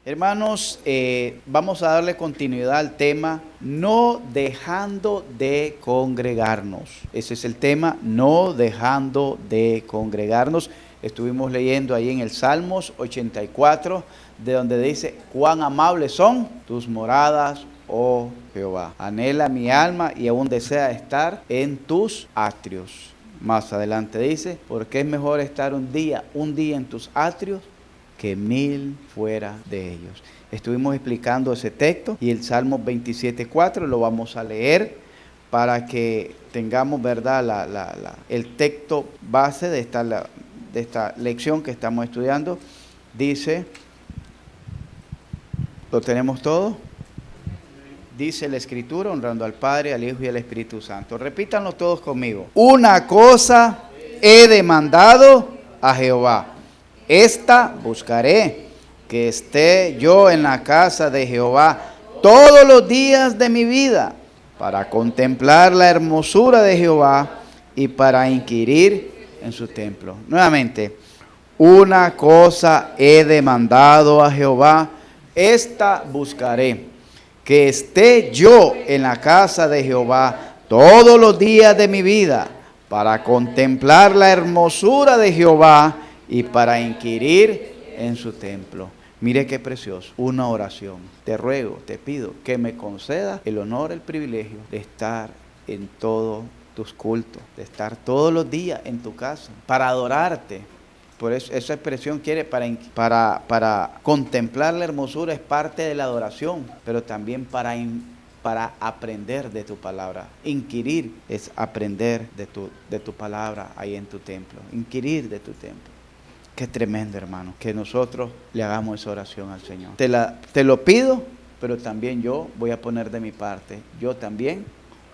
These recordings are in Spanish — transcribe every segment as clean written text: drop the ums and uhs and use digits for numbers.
Hermanos, vamos a darle continuidad al tema no dejando de congregarnos. Ese es el tema, no dejando de congregarnos. Estuvimos leyendo ahí en el Salmos 84, de donde dice, cuán amables son tus moradas, oh Jehová. Anhela mi alma y aún desea estar en tus atrios. Más adelante dice, porque es mejor estar un día en tus atrios que 1000 fuera de ellos. Estuvimos explicando ese texto y el Salmo 27:4 lo vamos a leer para que tengamos, ¿verdad?, el texto base de esta lección que estamos estudiando. Dice, ¿lo tenemos todo? Dice la Escritura, honrando al Padre, al Hijo y al Espíritu Santo. Repítanlo todos conmigo. Una cosa he demandado a Jehová. Esta buscaré, que esté yo en la casa de Jehová todos los días de mi vida, para contemplar la hermosura de Jehová y para inquirir en su templo. Nuevamente, una cosa he demandado a Jehová, esta buscaré, que esté yo en la casa de Jehová todos los días de mi vida, para contemplar la hermosura de Jehová y para inquirir en su templo. Mire qué precioso, una oración. Te ruego, te pido que me conceda el honor, el privilegio de estar en todos tus cultos, de estar todos los días en tu casa, para adorarte. Por eso esa expresión quiere para contemplar la hermosura, es parte de la adoración, pero también para aprender de tu palabra. Inquirir es aprender de tu palabra ahí en tu templo, inquirir de tu templo. Qué tremendo, hermano, que nosotros le hagamos esa oración al Señor. Te lo pido, pero también yo voy a poner de mi parte. Yo también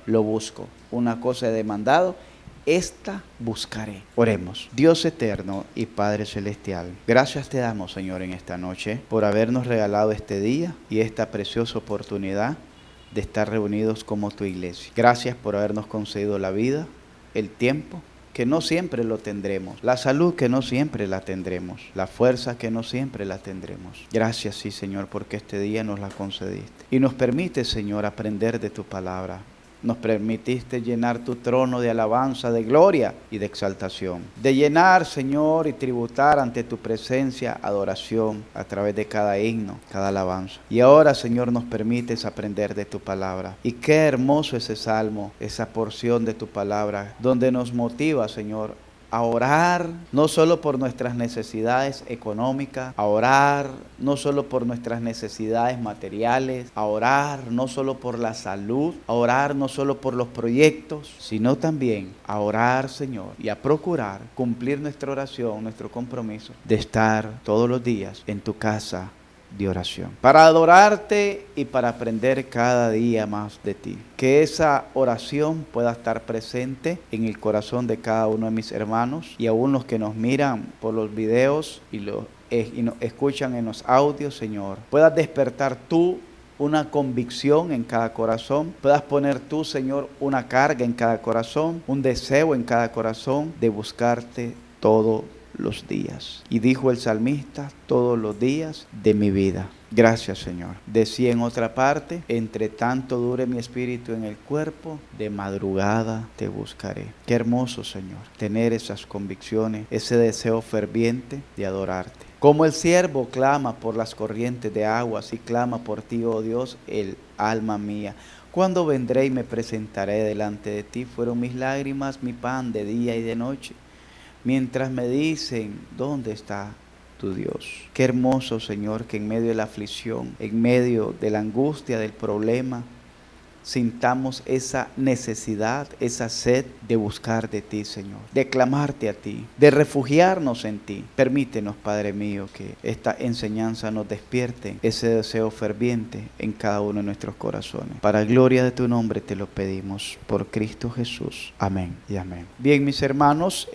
lo busco. Una cosa he demandado, esta buscaré. Oremos. Dios eterno y Padre celestial, gracias te damos, Señor, en esta noche por habernos regalado este día y esta preciosa oportunidad de estar reunidos como tu iglesia. Gracias por habernos concedido la vida, el tiempo, que no siempre lo tendremos, la salud que no siempre la tendremos, la fuerza que no siempre la tendremos. Gracias, sí, Señor, porque este día nos la concediste. Y nos permite, Señor, aprender de tu palabra. Nos permitiste llenar tu trono de alabanza, de gloria y de exaltación. De llenar, Señor, y tributar ante tu presencia, adoración, a través de cada himno, cada alabanza. Y ahora, Señor, nos permites aprender de tu palabra. Y qué hermoso ese salmo, esa porción de tu palabra, donde nos motiva, Señor, a orar no solo por nuestras necesidades económicas, a orar no solo por nuestras necesidades materiales, a orar no solo por la salud, a orar no solo por los proyectos, sino también a orar, Señor, y a procurar cumplir nuestra oración, nuestro compromiso de estar todos los días en tu casa de oración, para adorarte y para aprender cada día más de ti. Que esa oración pueda estar presente en el corazón de cada uno de mis hermanos y aún los que nos miran por los videos y nos escuchan en los audios, Señor. Puedas despertar tú una convicción en cada corazón, puedas poner tú, Señor, una carga en cada corazón, un deseo en cada corazón de buscarte todo los días. Y dijo el salmista, todos los días de mi vida. Gracias, Señor. Decía en otra parte, entre tanto dure mi espíritu en el cuerpo, de madrugada te buscaré. Qué hermoso, Señor, tener esas convicciones, ese deseo ferviente de adorarte. Como el siervo clama por las corrientes de agua, así clama por ti, oh Dios, el alma mía. ¿Cuándo vendré y me presentaré delante de ti? Fueron mis lágrimas mi pan de día y de noche, mientras me dicen, ¿dónde está tu Dios? Qué hermoso, Señor, que en medio de la aflicción, en medio de la angustia, del problema, sintamos esa necesidad, esa sed de buscar de ti, Señor, de clamarte a ti, de refugiarnos en ti. Permítenos, Padre mío, que esta enseñanza nos despierte ese deseo ferviente en cada uno de nuestros corazones. Para gloria de tu nombre te lo pedimos, por Cristo Jesús. Amén y amén. Bien, mis hermanos,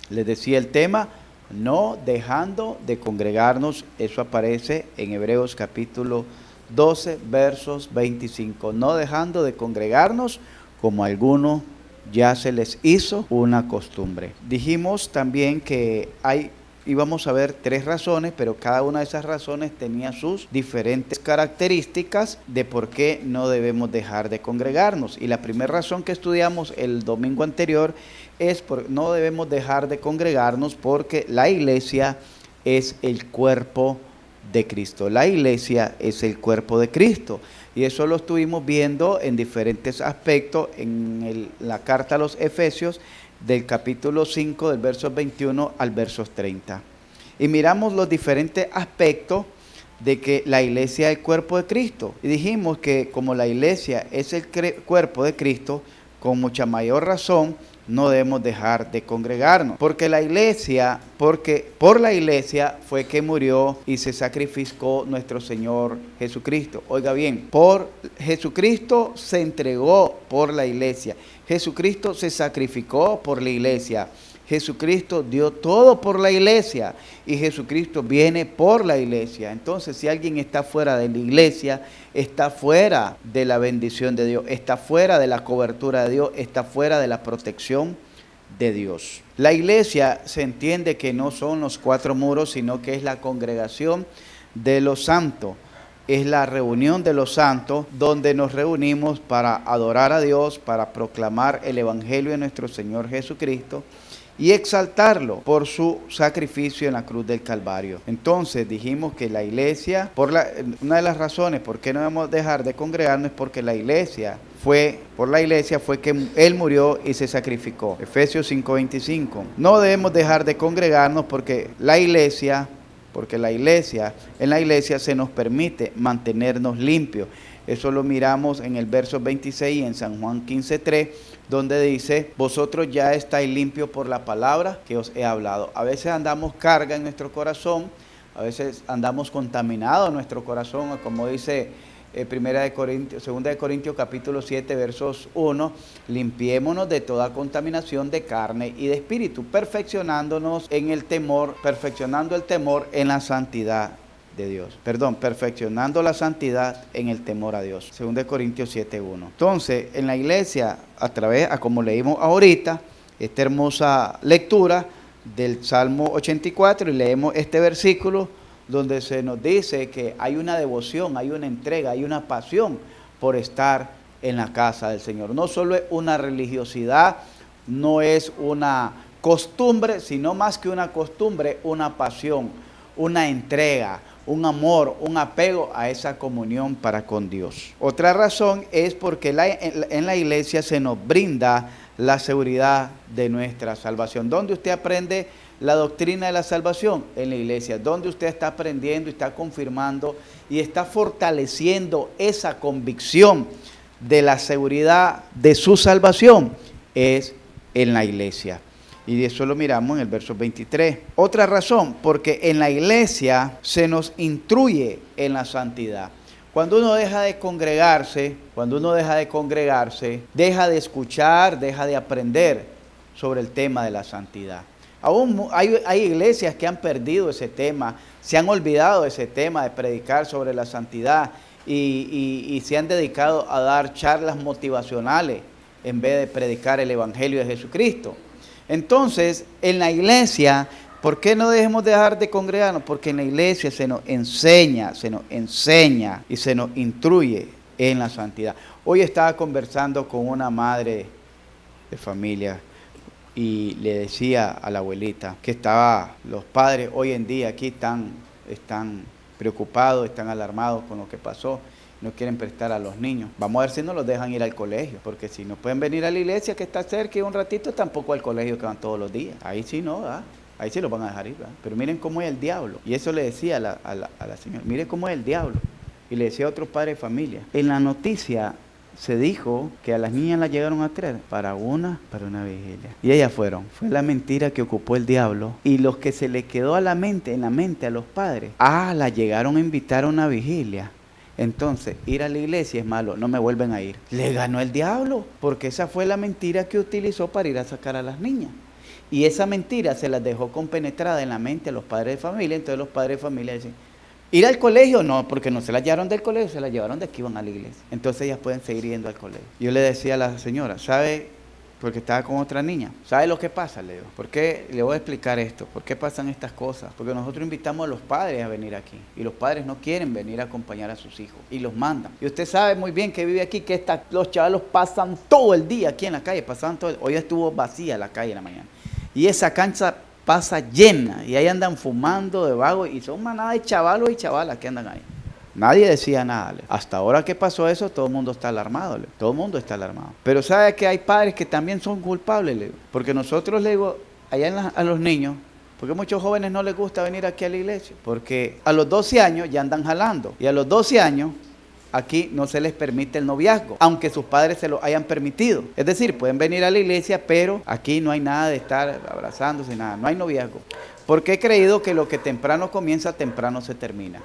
les decía el tema, no dejando de congregarnos. Eso aparece en Hebreos capítulo 12, versos 25. No dejando de congregarnos, como a algunos ya se les hizo una costumbre. Dijimos también que hay íbamos a ver 3 razones, pero cada una de esas razones tenía sus diferentes características de por qué no debemos dejar de congregarnos. Y la primera razón que estudiamos el domingo anterior es por no debemos dejar de congregarnos porque la iglesia es el cuerpo de Cristo. La iglesia es el cuerpo de Cristo. Y eso lo estuvimos viendo en diferentes aspectos en la carta a los Efesios, del capítulo 5, del verso 21 al verso 30. Y miramos los diferentes aspectos de que la iglesia es el cuerpo de Cristo. Y dijimos que como la iglesia es el cuerpo de Cristo, con mucha mayor razón no debemos dejar de congregarnos. Porque por la iglesia fue que murió y se sacrificó nuestro Señor Jesucristo. Oiga bien, por Jesucristo se entregó por la iglesia. Jesucristo se sacrificó por la iglesia. Jesucristo dio todo por la iglesia y Jesucristo viene por la iglesia. Entonces, si alguien está fuera de la iglesia, está fuera de la bendición de Dios, está fuera de la cobertura de Dios, está fuera de la protección de Dios. La iglesia se entiende que no son los 4 muros, sino que es la congregación de los santos. Es la reunión de los santos donde nos reunimos para adorar a Dios, para proclamar el evangelio de nuestro Señor Jesucristo y exaltarlo por su sacrificio en la cruz del Calvario. Entonces dijimos que la iglesia, una de las razones por qué no debemos dejar de congregarnos es porque por la iglesia fue que Él murió y se sacrificó. Efesios 5:25. No debemos dejar de congregarnos porque en la iglesia se nos permite mantenernos limpios. Eso lo miramos en el verso 26 y en San Juan 15:3, donde dice, vosotros ya estáis limpios por la palabra que os he hablado. A veces andamos carga en nuestro corazón, a veces andamos contaminados en nuestro corazón, como dice 2 de Corintios capítulo 7, versos 1, limpiémonos de toda contaminación de carne y de espíritu, perfeccionándonos en el temor, perfeccionando el temor en la santidad de Dios. Perfeccionando la santidad en el temor a Dios. 2 de Corintios 7, 1. Entonces, en la iglesia, como leímos ahorita, esta hermosa lectura del Salmo 84, y leemos este versículo, donde se nos dice que hay una devoción, hay una entrega, hay una pasión por estar en la casa del Señor. No solo es una religiosidad, no es una costumbre, sino más que una costumbre, una pasión, una entrega, un amor, un apego a esa comunión para con Dios. Otra razón es porque en la iglesia se nos brinda la seguridad de nuestra salvación. ¿Dónde usted aprende la doctrina de la salvación? En la iglesia. ¿Dónde usted está aprendiendo y está confirmando y está fortaleciendo esa convicción de la seguridad de su salvación? Es en la iglesia. Y eso lo miramos en el verso 23. Otra razón, porque en la iglesia se nos instruye en la santidad. Cuando uno deja de congregarse, deja de escuchar, deja de aprender sobre el tema de la santidad. Aún hay iglesias que han perdido ese tema, se han olvidado de ese tema de predicar sobre la santidad y se han dedicado a dar charlas motivacionales en vez de predicar el evangelio de Jesucristo. Entonces, en la iglesia, ¿por qué no debemos dejar de congregarnos? Porque en la iglesia se nos enseña y se nos instruye en la santidad. Hoy estaba conversando con una madre de familia y le decía a la abuelita que los padres hoy en día aquí están preocupados, están alarmados con lo que pasó. No quieren prestar a los niños. Vamos a ver si no los dejan ir al colegio, porque si no pueden venir a la iglesia que está cerca y un ratito, tampoco al colegio que van todos los días. Ahí sí no, ¿verdad? Ahí sí los van a dejar ir, ¿verdad? Pero miren cómo es el diablo. Y eso le decía a la señora, mire cómo es el diablo. Y le decía a otros padres de familia. En la noticia se dijo que a las niñas las llegaron a traer para una vigilia. Y ellas fueron. Fue la mentira que ocupó el diablo. Y los que se le quedó en la mente a los padres, la llegaron a invitar a una vigilia. Entonces, ir a la iglesia es malo, no me vuelven a ir. Le ganó el diablo, porque esa fue la mentira que utilizó para ir a sacar a las niñas. Y esa mentira se las dejó compenetrada en la mente a los padres de familia. Entonces los padres de familia dicen, ¿ir al colegio? No, porque no se las llevaron del colegio, se las llevaron de que iban a la iglesia. Entonces ellas pueden seguir yendo al colegio. Yo le decía a la señora, ¿sabe porque estaba con otra niña. ¿Sabe lo que pasa, Leo? ¿Por qué? Le voy a explicar esto. ¿Por qué pasan estas cosas? Porque nosotros invitamos a los padres a venir aquí. Y los padres no quieren venir a acompañar a sus hijos. Y los mandan. Y usted sabe muy bien que vive aquí, que los chavalos pasan todo el día aquí en la calle. Hoy estuvo vacía la calle en la mañana. Y esa cancha pasa llena. Y ahí andan fumando de vago. Y son manada de chavalos y chavalas que andan ahí. Nadie decía nada. Hasta ahora que pasó eso, todo el mundo está alarmado. Todo el mundo está alarmado. Pero sabe que hay padres que también son culpables, porque nosotros le digo allá a los niños, porque a muchos jóvenes no les gusta venir aquí a la iglesia, porque a los 12 años ya andan jalando, y a los 12 años aquí no se les permite el noviazgo, aunque sus padres se lo hayan permitido. Es decir, pueden venir a la iglesia, pero aquí no hay nada de estar abrazándose, nada, no hay noviazgo. Porque he creído que lo que temprano comienza, temprano se termina.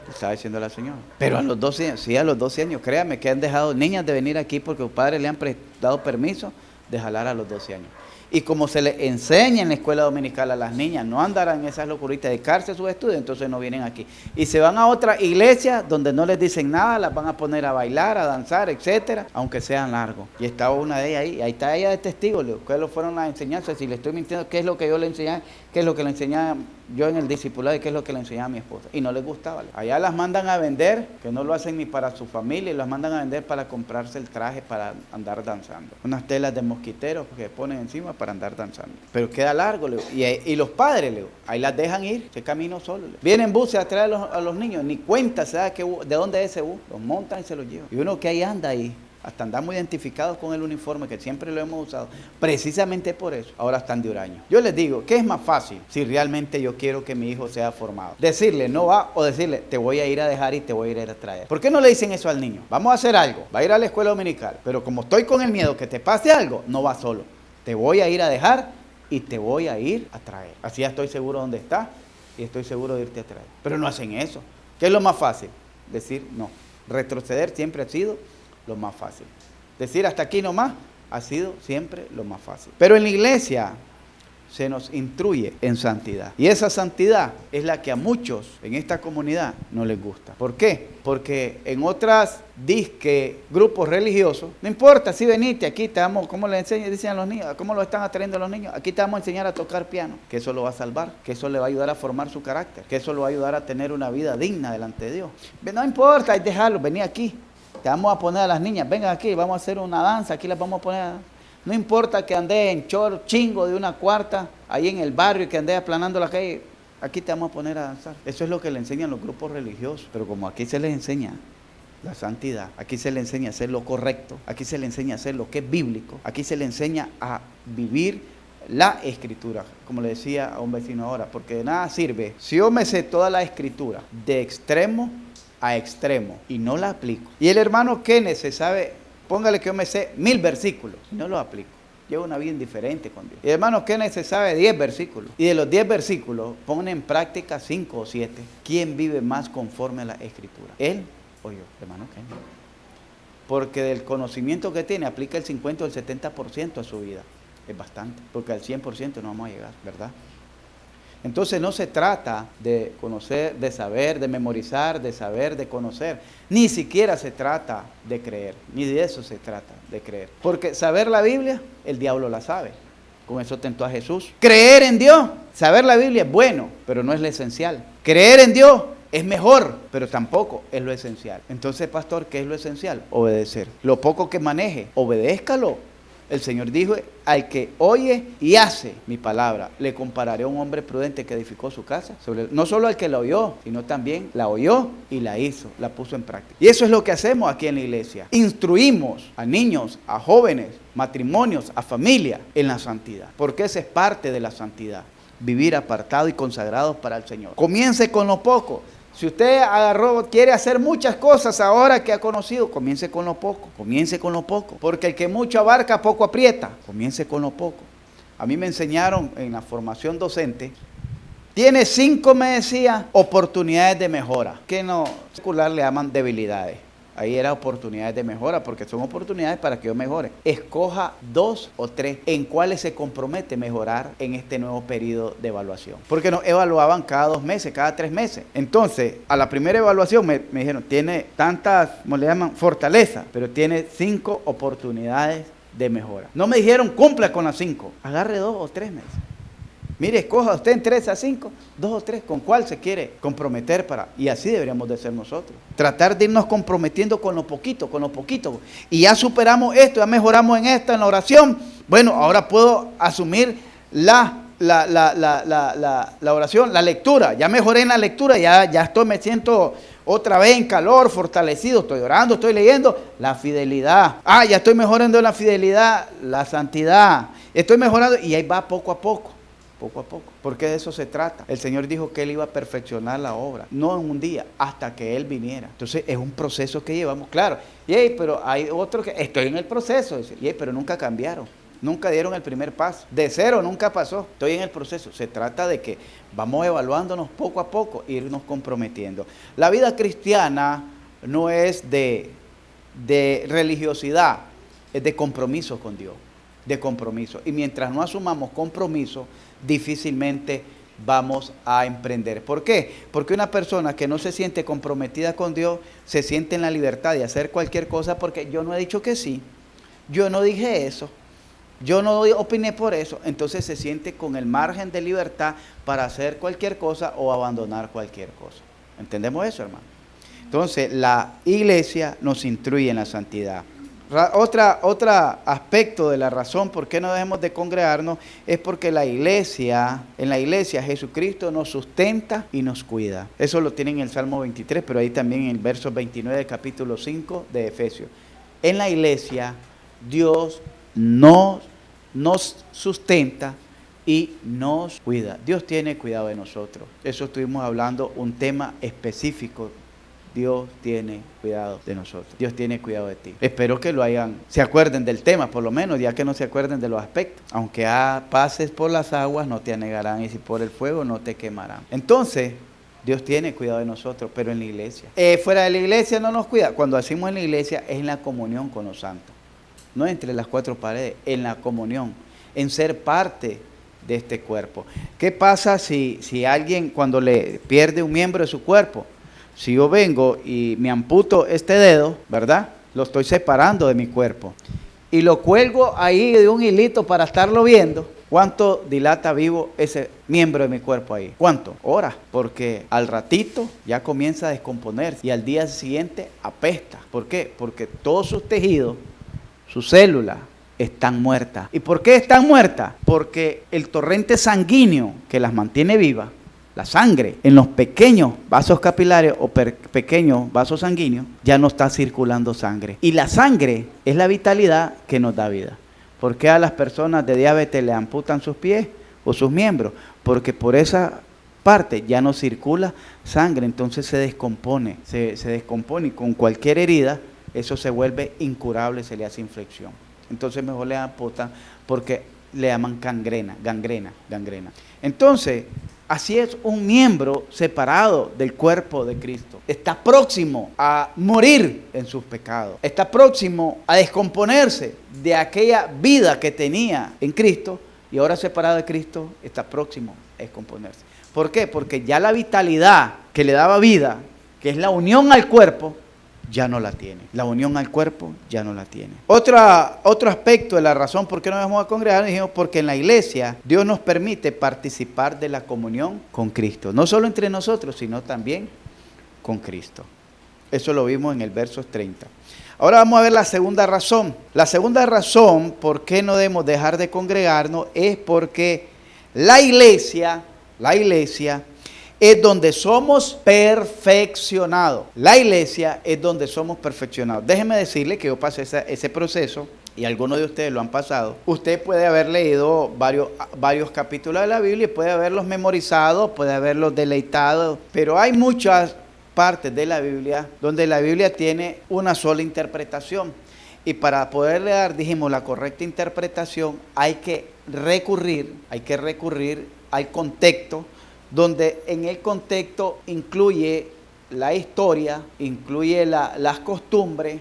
Estaba diciendo la señora. Pero a los 12 años, sí, a los 12 años, créame que han dejado niñas de venir aquí porque los padres le han dado permiso de jalar a los 12 años. Y como se les enseña en la escuela dominical a las niñas, no andarán en esas locuritas, dedicarse a sus estudios, entonces no vienen aquí. Y se van a otra iglesia donde no les dicen nada, las van a poner a bailar, a danzar, etcétera, aunque sean largos. Y estaba una de ellas ahí, y ahí está ella de testigo, ¿cuáles fueron las enseñanzas? Si le estoy mintiendo, ¿qué es lo que yo le enseñaba? ¿Qué es lo que le enseñaba yo en el discipulado y qué es lo que le enseñaba a mi esposa? Y no les gustaba. Allá las mandan a vender, que no lo hacen ni para su familia, y las mandan a vender para comprarse el traje para andar danzando. Unas telas de mosquiteros que ponen encima para andar danzando. Pero queda largo, y los padres, ahí las dejan ir, se camino solo. Vienen buses a traer a los niños, ni cuenta se da de dónde es ese bus, los montan y se los llevan. Y uno que ahí anda ahí, hasta andamos identificados con el uniforme, que siempre lo hemos usado, precisamente por eso, ahora están de huraño. Yo les digo, ¿qué es más fácil si realmente yo quiero que mi hijo sea formado? Decirle, no va, o decirle, te voy a ir a dejar y te voy a ir a traer. ¿Por qué no le dicen eso al niño? Vamos a hacer algo, va a ir a la escuela dominical, pero como estoy con el miedo que te pase algo, no va solo. Te voy a ir a dejar y te voy a ir a traer. Así ya estoy seguro dónde está y estoy seguro de irte a traer. Pero no hacen eso. ¿Qué es lo más fácil? Decir no. Retroceder siempre ha sido lo más fácil. Decir hasta aquí nomás ha sido siempre lo más fácil. Pero en la iglesia se nos instruye en santidad. Y esa santidad es la que a muchos en esta comunidad no les gusta. ¿Por qué? Porque en otras grupos religiosos, no importa si veniste, aquí te vamos, ¿cómo le enseñan? Dicen a los niños, ¿cómo lo están atrayendo a los niños? Aquí te vamos a enseñar a tocar piano, que eso lo va a salvar, que eso le va a ayudar a formar su carácter, que eso lo va a ayudar a tener una vida digna delante de Dios. No importa, déjalo, vení aquí. Te vamos a poner a las niñas, vengan aquí, vamos a hacer una danza, aquí las vamos a poner. No importa que andes en chor chingo de una cuarta, ahí en el barrio, y que andes aplanando la calle, aquí te vamos a poner a danzar. Eso es lo que le enseñan los grupos religiosos, pero como aquí se les enseña la santidad, aquí se le enseña a hacer lo correcto, aquí se le enseña a hacer lo que es bíblico, aquí se le enseña a vivir la escritura, como le decía a un vecino ahora, porque de nada sirve si yo me sé toda la escritura de extremo a extremo y no la aplico. Y el hermano Kenneth se sabe, póngale que yo me sé 1000 versículos y no los aplico. Llevo una vida indiferente con Dios. Y el hermano Kenneth se sabe 10 versículos. Y de los 10 versículos pone en práctica 5 o 7. ¿Quién vive más conforme a la escritura? ¿Él o yo, hermano Kenneth? Porque del conocimiento que tiene aplica el 50 o el 70% a su vida. Es bastante, porque al 100% no vamos a llegar, ¿verdad? Entonces no se trata de conocer, de saber, de memorizar, de saber, de conocer. Ni siquiera se trata de creer, ni de eso se trata, de creer. Porque saber la Biblia, el diablo la sabe. Con eso tentó a Jesús. Creer en Dios, saber la Biblia es bueno, pero no es lo esencial. Creer en Dios es mejor, pero tampoco es lo esencial. Entonces, pastor, ¿qué es lo esencial? Obedecer. Lo poco que maneje, obedézcalo. El Señor dijo, al que oye y hace mi palabra, le compararé a un hombre prudente que edificó su casa. No solo al que la oyó, sino también la oyó y la hizo, la puso en práctica. Y eso es lo que hacemos aquí en la iglesia. Instruimos a niños, a jóvenes, matrimonios, a familia en la santidad. Porque esa es parte de la santidad. Vivir apartado y consagrado para el Señor. Comience con lo poco. Si usted quiere hacer muchas cosas ahora que ha conocido, comience con lo poco, porque el que mucho abarca, poco aprieta, comience con lo poco. A mí me enseñaron en la formación docente, tiene 5, me decía, oportunidades de mejora, que no secular le llaman debilidades. Ahí era oportunidades de mejora, porque son oportunidades para que yo mejore. Escoja 2 o 3 en cuáles se compromete mejorar en este nuevo periodo de evaluación. Porque nos evaluaban cada 2 meses, cada 3 meses. Entonces, a la primera evaluación me dijeron, tiene tantas, ¿cómo le llaman? Fortalezas, pero tiene 5 oportunidades de mejora. No me dijeron cumpla con las 5, agarre 2 o 3 meses. Mire, escoja usted en 3 a 5, 2 o 3, ¿con cuál se quiere comprometer para? Y así deberíamos de ser nosotros. Tratar de irnos comprometiendo con lo poquito, Y ya superamos esto, ya mejoramos en esto, en la oración. Bueno, ahora puedo asumir la oración, la lectura. Ya mejoré en la lectura, ya me siento otra vez en calor, fortalecido. Estoy orando, estoy leyendo. La fidelidad. Ya estoy mejorando en la fidelidad, la santidad. Estoy mejorando y ahí va poco a poco. Porque de eso se trata. El Señor dijo que Él iba a perfeccionar la obra, no en un día, hasta que Él viniera. Entonces es un proceso que llevamos, claro. Pero hay otros que estoy en el proceso, pero nunca cambiaron, nunca dieron el primer paso. De cero nunca pasó, estoy en el proceso. Se trata de que vamos evaluándonos poco a poco, irnos comprometiendo. La vida cristiana no es de religiosidad, es de compromiso con Dios. De compromiso. Y mientras no asumamos compromiso, difícilmente vamos a emprender. ¿Por qué? Porque una persona que no se siente comprometida con Dios se siente en la libertad de hacer cualquier cosa porque yo no he dicho que sí, yo no dije eso, yo no opiné por eso. Entonces se siente con el margen de libertad para hacer cualquier cosa o abandonar cualquier cosa. ¿Entendemos eso, hermano? Entonces la iglesia nos instruye en la santidad. Otro aspecto de la razón por qué no debemos de congregarnos es porque en la iglesia Jesucristo nos sustenta y nos cuida. Eso lo tiene en el Salmo 23, pero ahí también en el verso 29 del capítulo 5 de Efesios. En la iglesia Dios nos sustenta y nos cuida. Dios tiene cuidado de nosotros. Eso estuvimos hablando, un tema específico. Dios tiene cuidado de nosotros. Dios tiene cuidado de ti. Espero que se acuerden del tema, por lo menos, ya que no se acuerden de los aspectos. Aunque pases por las aguas, no te anegarán, y si por el fuego, no te quemarán. Entonces, Dios tiene cuidado de nosotros, pero en la iglesia. Fuera de la iglesia no nos cuida. Cuando hacemos en la iglesia es en la comunión con los santos. No entre las 4 paredes, en la comunión, en ser parte de este cuerpo. ¿Qué pasa si alguien cuando le pierde un miembro de su cuerpo? Si yo vengo y me amputo este dedo, ¿verdad? Lo estoy separando de mi cuerpo. Y lo cuelgo ahí de un hilito para estarlo viendo. ¿Cuánto dilata vivo ese miembro de mi cuerpo ahí? ¿Cuánto? Horas. Porque al ratito ya comienza a descomponerse y al día siguiente apesta. ¿Por qué? Porque todos sus tejidos, sus células, están muertas. ¿Y por qué están muertas? Porque el torrente sanguíneo que las mantiene vivas, la sangre en los pequeños vasos capilares o pequeños vasos sanguíneos, ya no está circulando sangre. Y la sangre es la vitalidad que nos da vida. ¿Por qué a las personas de diabetes le amputan sus pies o sus miembros? Porque por esa parte ya no circula sangre, entonces se descompone, se descompone y con cualquier herida eso se vuelve incurable, se le hace infección. Entonces mejor le amputan porque le llaman gangrena. Entonces, así es un miembro separado del cuerpo de Cristo. Está próximo a morir en sus pecados. Está próximo a descomponerse de aquella vida que tenía en Cristo y ahora separado de Cristo está próximo a descomponerse. ¿Por qué? Porque ya la vitalidad que le daba vida, que es la unión al cuerpo, ya no la tiene. La unión al cuerpo ya no la tiene. Otro aspecto de la razón por qué no nos vamos a congregar, dijimos, porque en la iglesia Dios nos permite participar de la comunión con Cristo. No solo entre nosotros, sino también con Cristo. Eso lo vimos en el verso 30. Ahora vamos a ver la segunda razón. La segunda razón por qué no debemos dejar de congregarnos es porque la iglesia es donde somos perfeccionados. La iglesia es donde somos perfeccionados. Déjeme decirle que yo pasé ese proceso y algunos de ustedes lo han pasado. Usted puede haber leído varios capítulos de la Biblia y puede haberlos memorizado, puede haberlos deleitado, pero hay muchas partes de la Biblia donde la Biblia tiene una sola interpretación. Y para poderle dar, dijimos, la correcta interpretación, hay que recurrir al contexto, donde en el contexto incluye la historia, incluye las costumbres,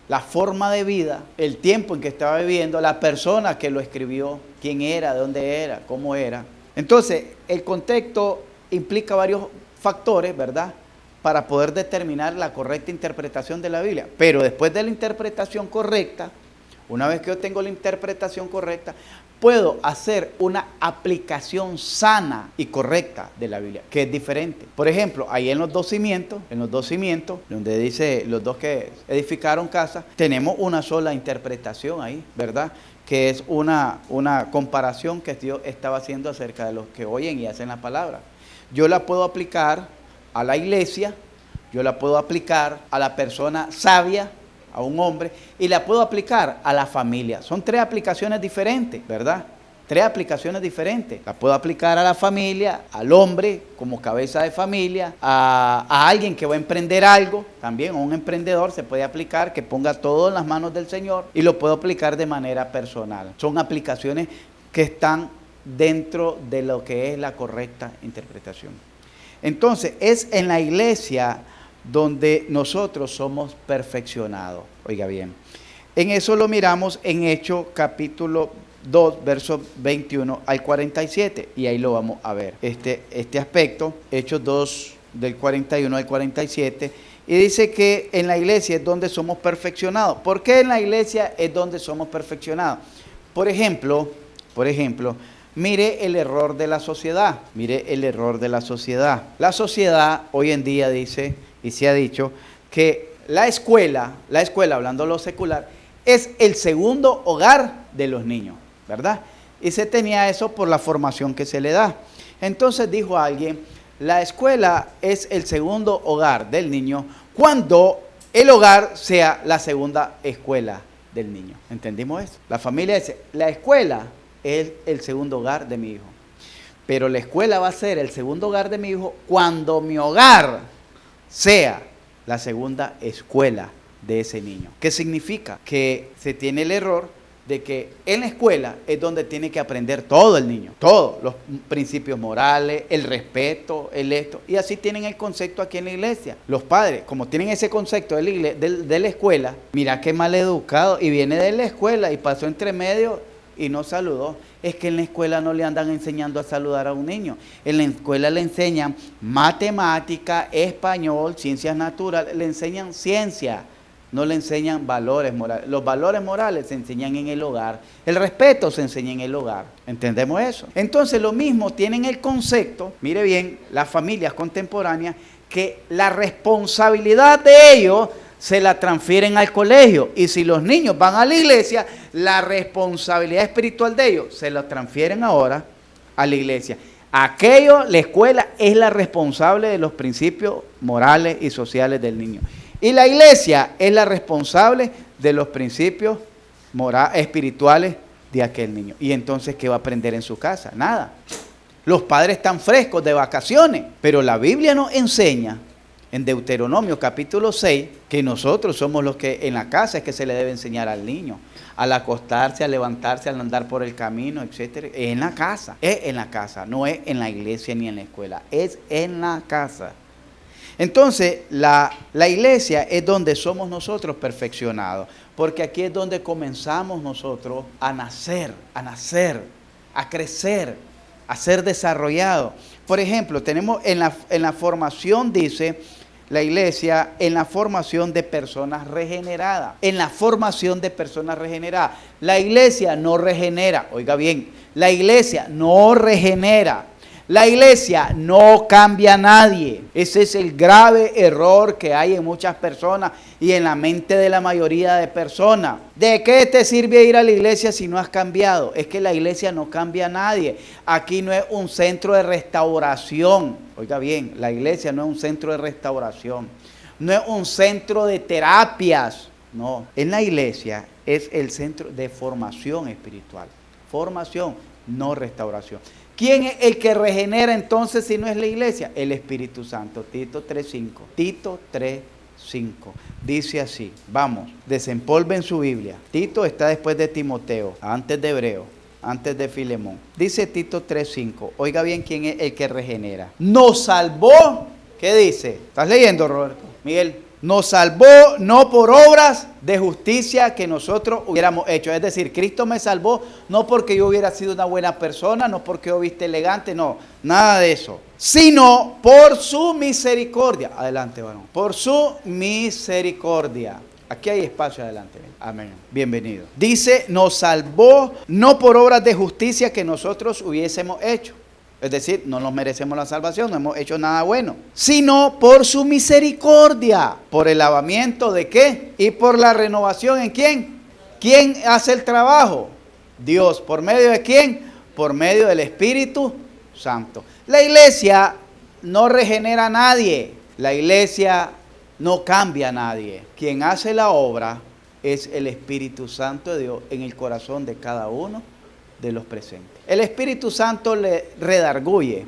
la forma de vida, el tiempo en que estaba viviendo, la persona que lo escribió, quién era, de dónde era, cómo era. Entonces, el contexto implica varios factores, ¿verdad?, para poder determinar la correcta interpretación de la Biblia. Pero después de la interpretación correcta, Una vez que yo tengo la interpretación correcta, puedo hacer una aplicación sana y correcta de la Biblia, que es diferente. Por ejemplo, ahí en los dos cimientos, donde dice los dos que edificaron casa, tenemos una sola interpretación ahí, ¿verdad? Que es una comparación que Dios estaba haciendo acerca de los que oyen y hacen la palabra. Yo la puedo aplicar a la iglesia, yo la puedo aplicar a la persona sabia, a un hombre, y la puedo aplicar a la familia. Son tres aplicaciones diferentes, ¿verdad? Tres aplicaciones diferentes. La puedo aplicar a la familia, al hombre como cabeza de familia, a alguien que va a emprender algo, también a un emprendedor se puede aplicar, que ponga todo en las manos del Señor, y lo puedo aplicar de manera personal. Son aplicaciones que están dentro de lo que es la correcta interpretación. Entonces, es en la iglesia donde nosotros somos perfeccionados. Oiga bien, en eso lo miramos en Hechos capítulo 2, versos 21 al 47, y ahí lo vamos a ver, este aspecto, Hechos 2, del 41 al 47, y dice que en la iglesia es donde somos perfeccionados. ¿Por qué en la iglesia es donde somos perfeccionados? Por ejemplo, mire el error de la sociedad, La sociedad hoy en día dice, y se ha dicho, que la escuela, hablando de lo secular, es el segundo hogar de los niños, ¿verdad? Y se tenía eso por la formación que se le da. Entonces dijo alguien, la escuela es el segundo hogar del niño cuando el hogar sea la segunda escuela del niño. ¿Entendimos eso? La familia dice, la escuela es el segundo hogar de mi hijo, pero la escuela va a ser el segundo hogar de mi hijo cuando mi hogar sea la segunda escuela de ese niño. ¿Qué significa? Que se tiene el error de que en la escuela es donde tiene que aprender todo el niño, todos los principios morales, el respeto, y así tienen el concepto aquí en la iglesia. Los padres, como tienen ese concepto de la escuela, mira qué mal educado, y viene de la escuela y pasó entre medio y no saludó. Es que en la escuela no le andan enseñando a saludar a un niño. En la escuela le enseñan matemática, español, ciencias naturales, le enseñan ciencia, no le enseñan valores morales. Los valores morales se enseñan en el hogar, el respeto se enseña en el hogar. ¿Entendemos eso? Entonces lo mismo tienen el concepto, mire bien, las familias contemporáneas, que la responsabilidad de ellos se la transfieren al colegio, y si los niños van a la iglesia, la responsabilidad espiritual de ellos se la transfieren ahora a la iglesia. La escuela es la responsable de los principios morales y sociales del niño, y la iglesia es la responsable de los principios espirituales de aquel niño. Y entonces, ¿qué va a aprender en su casa? Nada. Los padres están frescos de vacaciones, pero la Biblia nos enseña en Deuteronomio capítulo 6, que nosotros somos los que en la casa es que se le debe enseñar al niño, al acostarse, al levantarse, al andar por el camino, etcétera. Es en la casa, no es en la iglesia ni en la escuela, es en la casa. Entonces, la iglesia es donde somos nosotros perfeccionados, porque aquí es donde comenzamos nosotros a nacer, a crecer, a ser desarrollados. Por ejemplo, tenemos en la formación, dice la iglesia, en la formación de personas regeneradas. La iglesia no regenera, oiga bien, la iglesia no regenera. La iglesia no cambia a nadie. Ese es el grave error que hay en muchas personas y en la mente de la mayoría de personas. ¿De qué te sirve ir a la iglesia si no has cambiado? Es que la iglesia no cambia a nadie. Aquí no es un centro de restauración. Oiga bien, la iglesia no es un centro de restauración. No es un centro de terapias. No, en la iglesia es el centro de formación espiritual. Formación, no restauración. ¿Quién es el que regenera entonces si no es la iglesia? El Espíritu Santo. Tito 3:5. Dice así, vamos, desempolven su Biblia. Tito está después de Timoteo, antes de Hebreo, antes de Filemón. Dice Tito 3:5. Oiga bien quién es el que regenera. Nos salvó, ¿qué dice? ¿Estás leyendo, Roberto? Miguel. Nos salvó no por obras de justicia que nosotros hubiéramos hecho. Es decir, Cristo me salvó no porque yo hubiera sido una buena persona, no porque yo viste elegante, no, nada de eso. Sino por su misericordia. Adelante, varón. Por su misericordia. Aquí hay espacio adelante. Amén. Bienvenido. Dice, nos salvó no por obras de justicia que nosotros hubiésemos hecho. Es decir, no nos merecemos la salvación, no hemos hecho nada bueno. Sino por su misericordia. ¿Por el lavamiento de qué? Y por la renovación ¿en quién? ¿Quién hace el trabajo? Dios. ¿Por medio de quién? Por medio del Espíritu Santo. La iglesia no regenera a nadie. La iglesia no cambia a nadie. Quien hace la obra es el Espíritu Santo de Dios en el corazón de cada uno de los presentes. El Espíritu Santo le redarguye.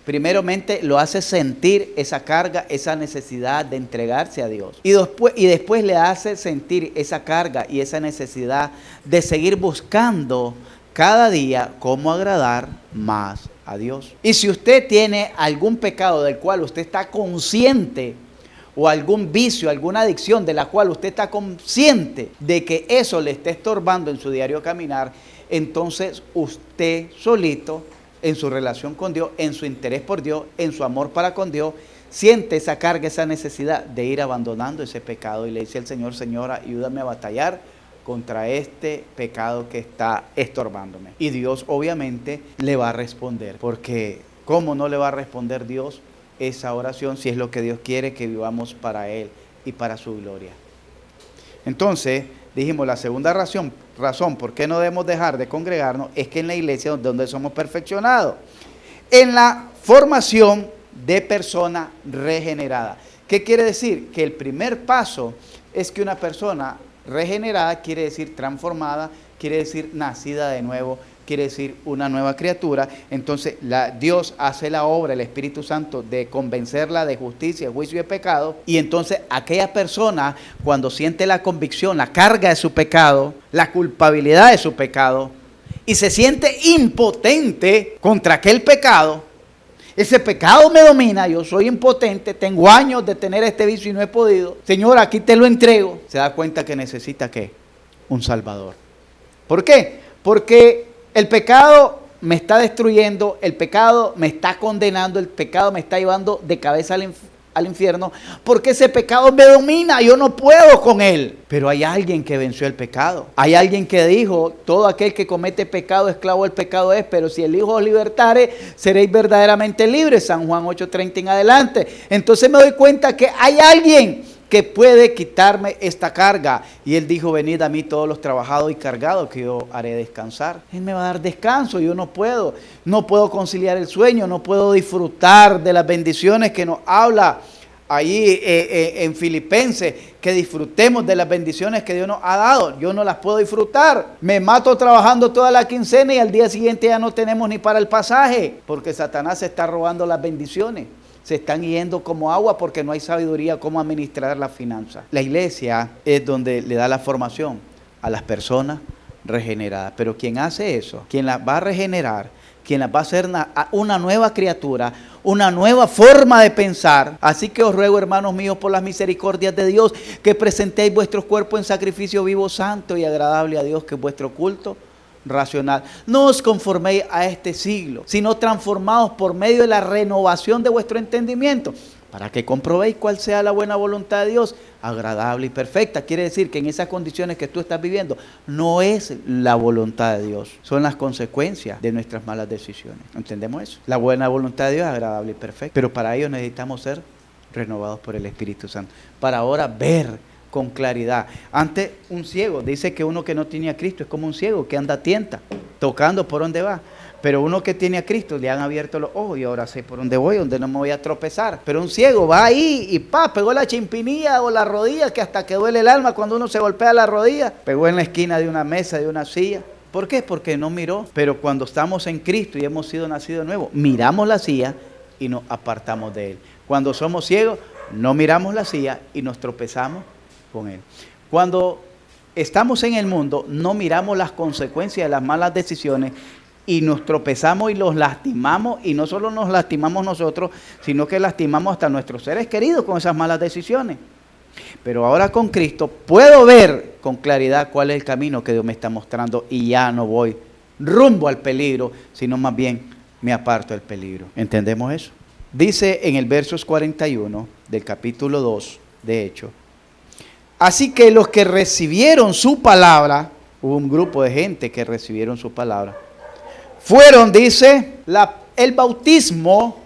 Primeramente lo hace sentir esa carga, esa necesidad de entregarse a Dios. Y después le hace sentir esa carga y esa necesidad de seguir buscando cada día cómo agradar más a Dios. Y si usted tiene algún pecado del cual usted está consciente, o algún vicio, alguna adicción de la cual usted está consciente de que eso le está estorbando en su diario caminar, entonces usted solito, en su relación con Dios, en su interés por Dios, en su amor para con Dios, siente esa carga, esa necesidad de ir abandonando ese pecado y le dice al Señor, Señora, ayúdame a batallar contra este pecado que está estorbándome. Y Dios obviamente le va a responder, porque ¿cómo no le va a responder Dios esa oración si es lo que Dios quiere que vivamos para Él y para su gloria? Entonces, dijimos, la segunda razón por qué no debemos dejar de congregarnos es que en la iglesia es donde somos perfeccionados, en la formación de persona regenerada. ¿Qué quiere decir? Que el primer paso es que una persona regenerada quiere decir transformada, quiere decir nacida de nuevo, quiere decir una nueva criatura. Entonces Dios hace la obra, el Espíritu Santo, de convencerla de justicia, juicio y de pecado. Y entonces aquella persona, cuando siente la convicción, la carga de su pecado, la culpabilidad de su pecado, y se siente impotente contra aquel pecado, ese pecado me domina, yo soy impotente, tengo años de tener este vicio y no he podido. Señor, aquí te lo entrego. Se da cuenta que necesita ¿qué? Un Salvador. ¿Por qué? Porque el pecado me está destruyendo, el pecado me está condenando, el pecado me está llevando de cabeza al infierno, porque ese pecado me domina, yo no puedo con él. Pero hay alguien que venció el pecado. Hay alguien que dijo, todo aquel que comete pecado, esclavo del pecado es, pero si el Hijo os libertare, seréis verdaderamente libres. San Juan 8:30 en adelante. Entonces me doy cuenta que hay alguien que puede quitarme esta carga. Y Él dijo, venid a mí todos los trabajados y cargados, que yo haré descansar. Él me va a dar descanso, yo no puedo conciliar el sueño, no puedo disfrutar de las bendiciones que nos habla ahí en Filipenses, que disfrutemos de las bendiciones que Dios nos ha dado. Yo no las puedo disfrutar. Me mato trabajando toda la quincena y al día siguiente ya no tenemos ni para el pasaje, porque Satanás se está robando las bendiciones. Se están yendo como agua porque no hay sabiduría cómo administrar las finanzas. La iglesia es donde le da la formación a las personas regeneradas. Pero quien hace eso, quien las va a regenerar, quien las va a hacer una nueva criatura, una nueva forma de pensar. Así que os ruego, hermanos míos, por las misericordias de Dios, que presentéis vuestros cuerpos en sacrificio vivo, santo y agradable a Dios, que es vuestro culto racional. No os conforméis a este siglo, sino transformaos por medio de la renovación de vuestro entendimiento, para que comprobéis cuál sea la buena voluntad de Dios, agradable y perfecta. Quiere decir que en esas condiciones que tú estás viviendo, no es la voluntad de Dios, son las consecuencias de nuestras malas decisiones. ¿Entendemos eso? La buena voluntad de Dios es agradable y perfecta, pero para ello necesitamos ser renovados por el Espíritu Santo, para ahora ver con claridad. Antes, un ciego, dice que uno que no tiene a Cristo es como un ciego que anda a tienta, tocando por donde va. Pero uno que tiene a Cristo le han abierto los ojos y ahora sé por dónde voy, donde no me voy a tropezar. Pero un ciego va ahí y pegó la chimpinilla o la rodilla, que hasta que duele el alma cuando uno se golpea la rodilla. Pegó en la esquina de una mesa, de una silla. ¿Por qué? Porque no miró. Pero cuando estamos en Cristo y hemos sido nacidos de nuevo, miramos la silla y nos apartamos de Él. Cuando somos ciegos, no miramos la silla y nos tropezamos con Él. Cuando estamos en el mundo, no miramos las consecuencias de las malas decisiones y nos tropezamos y los lastimamos, y no solo nos lastimamos nosotros, sino que lastimamos hasta nuestros seres queridos con esas malas decisiones. Pero ahora con Cristo puedo ver con claridad cuál es el camino que Dios me está mostrando y ya no voy rumbo al peligro, sino más bien me aparto del peligro. ¿Entendemos eso? Dice en el versos 41 del capítulo 2 de Hechos: Así que los que recibieron su palabra, hubo un grupo de gente que recibieron su palabra, fueron, dice, el bautismo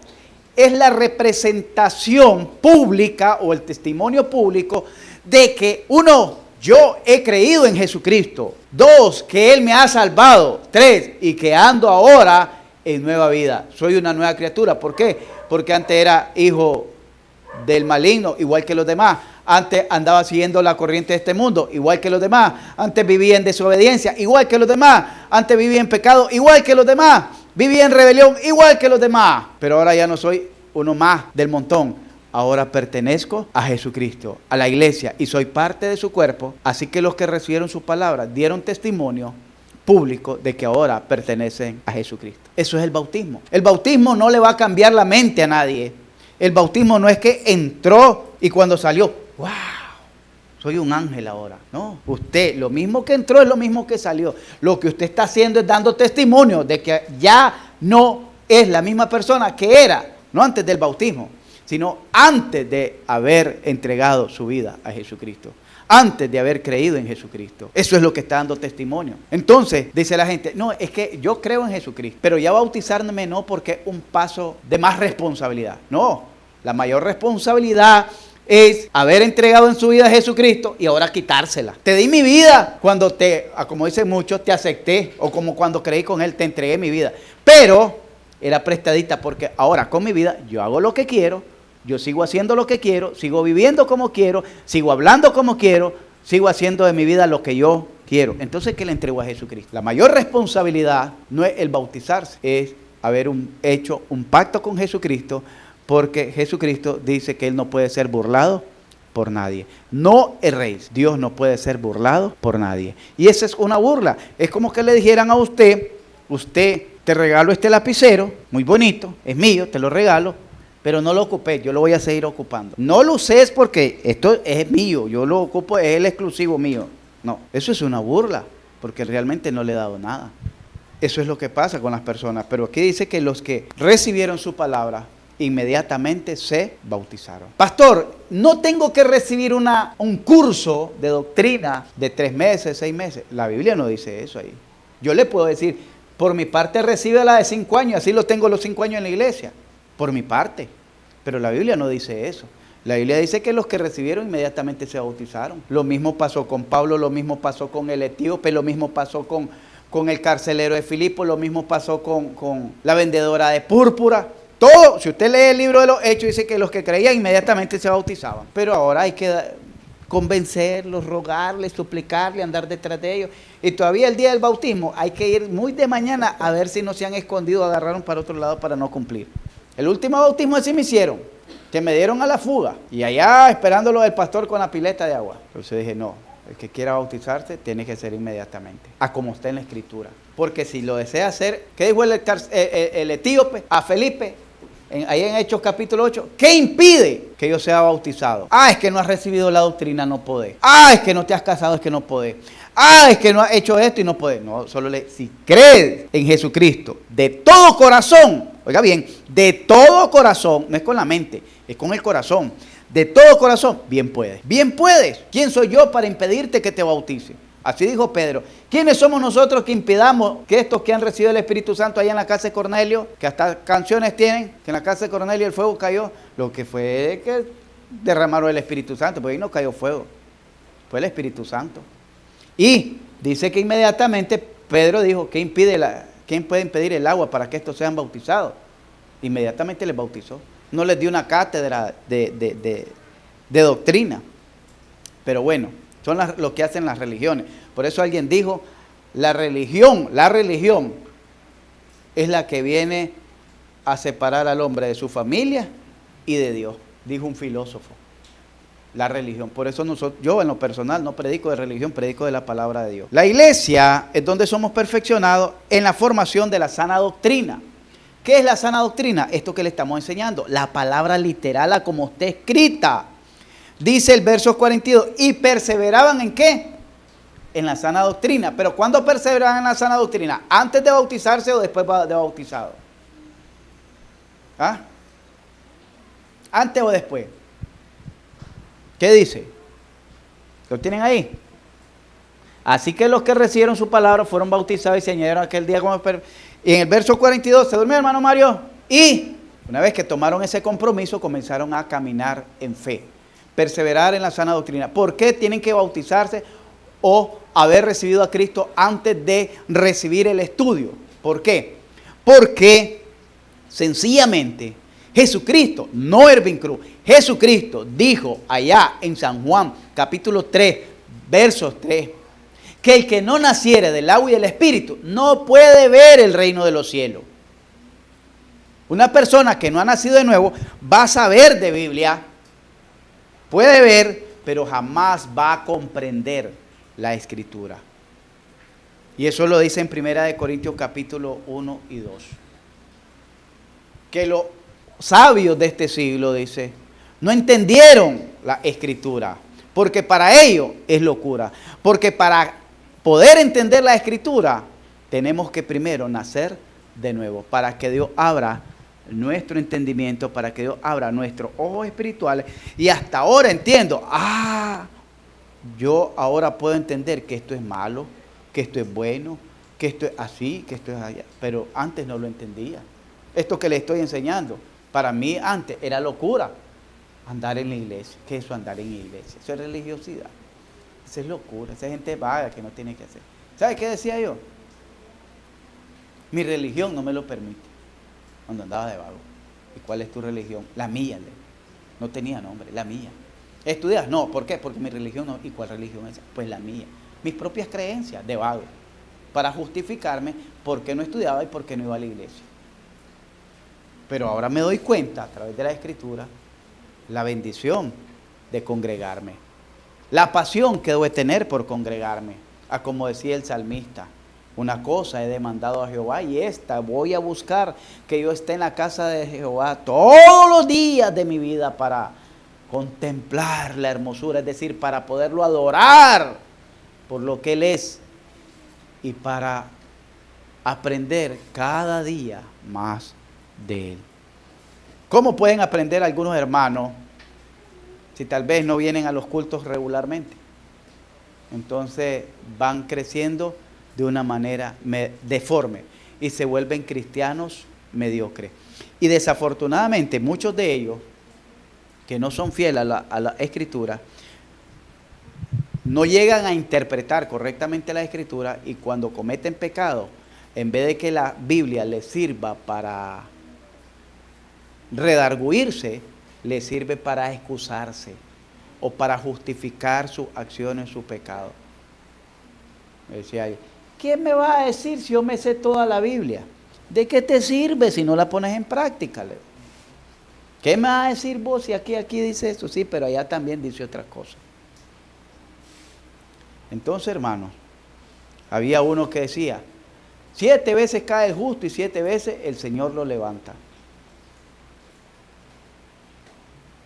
es la representación pública o el testimonio público de que uno, yo he creído en Jesucristo. 2, que Él me ha salvado. 3, y que ando ahora en nueva vida. Soy una nueva criatura. ¿Por qué? Porque antes era hijo del maligno, igual que los demás. Antes andaba siguiendo la corriente de este mundo, igual que los demás. Antes vivía en desobediencia, igual que los demás. Antes vivía en pecado, igual que los demás. Vivía en rebelión, igual que los demás. Pero ahora ya no soy uno más del montón. Ahora pertenezco a Jesucristo, a la iglesia, y soy parte de su cuerpo. Así que los que recibieron su palabra dieron testimonio público de que ahora pertenecen a Jesucristo. Eso es el bautismo. El bautismo no le va a cambiar la mente a nadie. El bautismo no es que entró y cuando salió, ¡wow! Soy un ángel ahora. No, usted, lo mismo que entró es lo mismo que salió. Lo que usted está haciendo es dando testimonio de que ya no es la misma persona que era, no antes del bautismo, sino antes de haber entregado su vida a Jesucristo, antes de haber creído en Jesucristo. Eso es lo que está dando testimonio. Entonces, dice la gente, no, es que yo creo en Jesucristo, pero ya bautizarme no, porque es un paso de más responsabilidad. No, la mayor responsabilidad es haber entregado en su vida a Jesucristo y ahora quitársela. Te di mi vida cuando como dicen muchos, te acepté, o como cuando creí con Él, te entregué mi vida. Pero era prestadita, porque ahora con mi vida yo hago lo que quiero, yo sigo haciendo lo que quiero, sigo viviendo como quiero, sigo hablando como quiero, sigo haciendo de mi vida lo que yo quiero. Entonces, ¿qué le entrego a Jesucristo? La mayor responsabilidad no es el bautizarse, es haber hecho un pacto con Jesucristo, porque Jesucristo dice que Él no puede ser burlado por nadie. No erréis, Dios no puede ser burlado por nadie. Y esa es una burla. Es como que le dijeran a usted, te regalo este lapicero, muy bonito, es mío, te lo regalo, pero no lo ocupé, yo lo voy a seguir ocupando. No lo uses porque esto es mío, yo lo ocupo, es el exclusivo mío. No, eso es una burla, porque realmente no le he dado nada. Eso es lo que pasa con las personas. Pero aquí dice que los que recibieron su palabra, inmediatamente se bautizaron. Pastor, no tengo que recibir un curso de doctrina de 3 meses, 6 meses. La Biblia no dice eso ahí. Yo le puedo decir, por mi parte recibe la de 5 años, así lo tengo los 5 años en la iglesia. Por mi parte. Pero la Biblia no dice eso. La Biblia dice que los que recibieron inmediatamente se bautizaron. Lo mismo pasó con Pablo, lo mismo pasó con el etíope, lo mismo pasó con el carcelero de Filipo, lo mismo pasó con la vendedora de púrpura. Todo, si usted lee el libro de los Hechos, dice que los que creían inmediatamente se bautizaban. Pero ahora hay que convencerlos, rogarles, suplicarles, andar detrás de ellos. Y todavía el día del bautismo hay que ir muy de mañana a ver si no se han escondido, agarraron para otro lado para no cumplir. El último bautismo así me hicieron, que me dieron a la fuga. Y allá esperándolo el pastor con la pileta de agua. Entonces dije, no, el que quiera bautizarse tiene que ser inmediatamente, a como está en la Escritura. Porque si lo desea hacer, ¿qué dijo el etíope a Felipe? Ahí en Hechos capítulo 8, ¿qué impide que yo sea bautizado? Es que no has recibido la doctrina, no podés. Es que no te has casado, es que no podés. Es que no has hecho esto y no podés. No, si crees en Jesucristo de todo corazón, oiga bien, de todo corazón, no es con la mente, es con el corazón. De todo corazón, bien puedes. Bien puedes. ¿Quién soy yo para impedirte que te bautice? Así dijo Pedro. ¿Quiénes somos nosotros que impidamos que estos que han recibido el Espíritu Santo allá en la casa de Cornelio, que hasta canciones tienen, que en la casa de Cornelio el fuego cayó? Lo que fue que derramaron el Espíritu Santo, porque ahí no cayó fuego, fue el Espíritu Santo. Y dice que inmediatamente Pedro dijo, ¿quién puede impedir el agua para que estos sean bautizados? Inmediatamente les bautizó. No les dio una cátedra de doctrina. Pero bueno, son lo que hacen las religiones. Por eso alguien dijo, la religión es la que viene a separar al hombre de su familia y de Dios, dijo un filósofo. La religión. Por eso yo en lo personal no predico de religión, predico de la palabra de Dios. La iglesia es donde somos perfeccionados en la formación de la sana doctrina. ¿Qué es la sana doctrina? Esto que le estamos enseñando, la palabra literal a como está escrita. Dice el verso 42, ¿y perseveraban en qué? En la sana doctrina. Pero ¿cuándo perseveraban en la sana doctrina? ¿Antes de bautizarse o después de bautizado? ¿Antes o después? ¿Qué dice? ¿Lo tienen ahí? Así que los que recibieron su palabra fueron bautizados y se añadieron aquel día como... Y en el verso 42, ¿se durmió, hermano Mario? Y una vez que tomaron ese compromiso, comenzaron a caminar en fe, perseverar en la sana doctrina. ¿Por qué tienen que bautizarse o haber recibido a Cristo antes de recibir el estudio? ¿Por qué? Porque sencillamente Jesucristo, no Ervin Cruz, Jesucristo dijo allá en San Juan capítulo 3, versos 3, que el que no naciere del agua y del Espíritu no puede ver el reino de los cielos. Una persona que no ha nacido de nuevo va a saber de Biblia, puede ver, pero jamás va a comprender la Escritura. Y eso lo dice en 1 Corintios capítulo 1 y 2. Que los sabios de este siglo, dice, no entendieron la Escritura, porque para ellos es locura. Porque para poder entender la Escritura, tenemos que primero nacer de nuevo, para que Dios abra nuestro entendimiento, para que Dios abra nuestros ojos espirituales. Y hasta ahora entiendo, yo ahora puedo entender que esto es malo, que esto es bueno, que esto es así, que esto es allá. Pero antes no lo entendía. Esto que le estoy enseñando, para mí antes era locura andar en la iglesia. ¿Qué es eso, andar en la iglesia? Eso es religiosidad. Eso es locura. Esa gente vaga que no tiene que hacer. ¿Sabe qué decía yo? Mi religión no me lo permite. Cuando andaba de vago. ¿Y cuál es tu religión? La mía. No tenía nombre, la mía. ¿Estudias? No. ¿Por qué? Porque mi religión no. ¿Y cuál religión es esa? Pues la mía. Mis propias creencias de vago. Para justificarme por qué no estudiaba y por qué no iba a la iglesia. Pero ahora me doy cuenta, a través de la Escritura, la bendición de congregarme. La pasión que debo tener por congregarme. A como decía el salmista, una cosa he demandado a Jehová y esta voy a buscar, que yo esté en la casa de Jehová todos los días de mi vida para contemplar la hermosura, es decir, para poderlo adorar por lo que Él es y para aprender cada día más de Él. ¿Cómo pueden aprender algunos hermanos si tal vez no vienen a los cultos regularmente? Entonces van creciendo de una manera deforme y se vuelven cristianos mediocres. Y desafortunadamente muchos de ellos que no son fieles a la Escritura no llegan a interpretar correctamente la Escritura y cuando cometen pecado, en vez de que la Biblia les sirva para redarguirse, les sirve para excusarse o para justificar sus acciones, su pecado. Me decía yo, ¿quién me va a decir si yo me sé toda la Biblia? ¿De qué te sirve si no la pones en práctica, Leo? ¿Qué me vas a decir vos si aquí dice eso? Sí, pero allá también dice otra cosa. Entonces, hermanos, había uno que decía, 7 veces cae el justo y 7 veces el Señor lo levanta.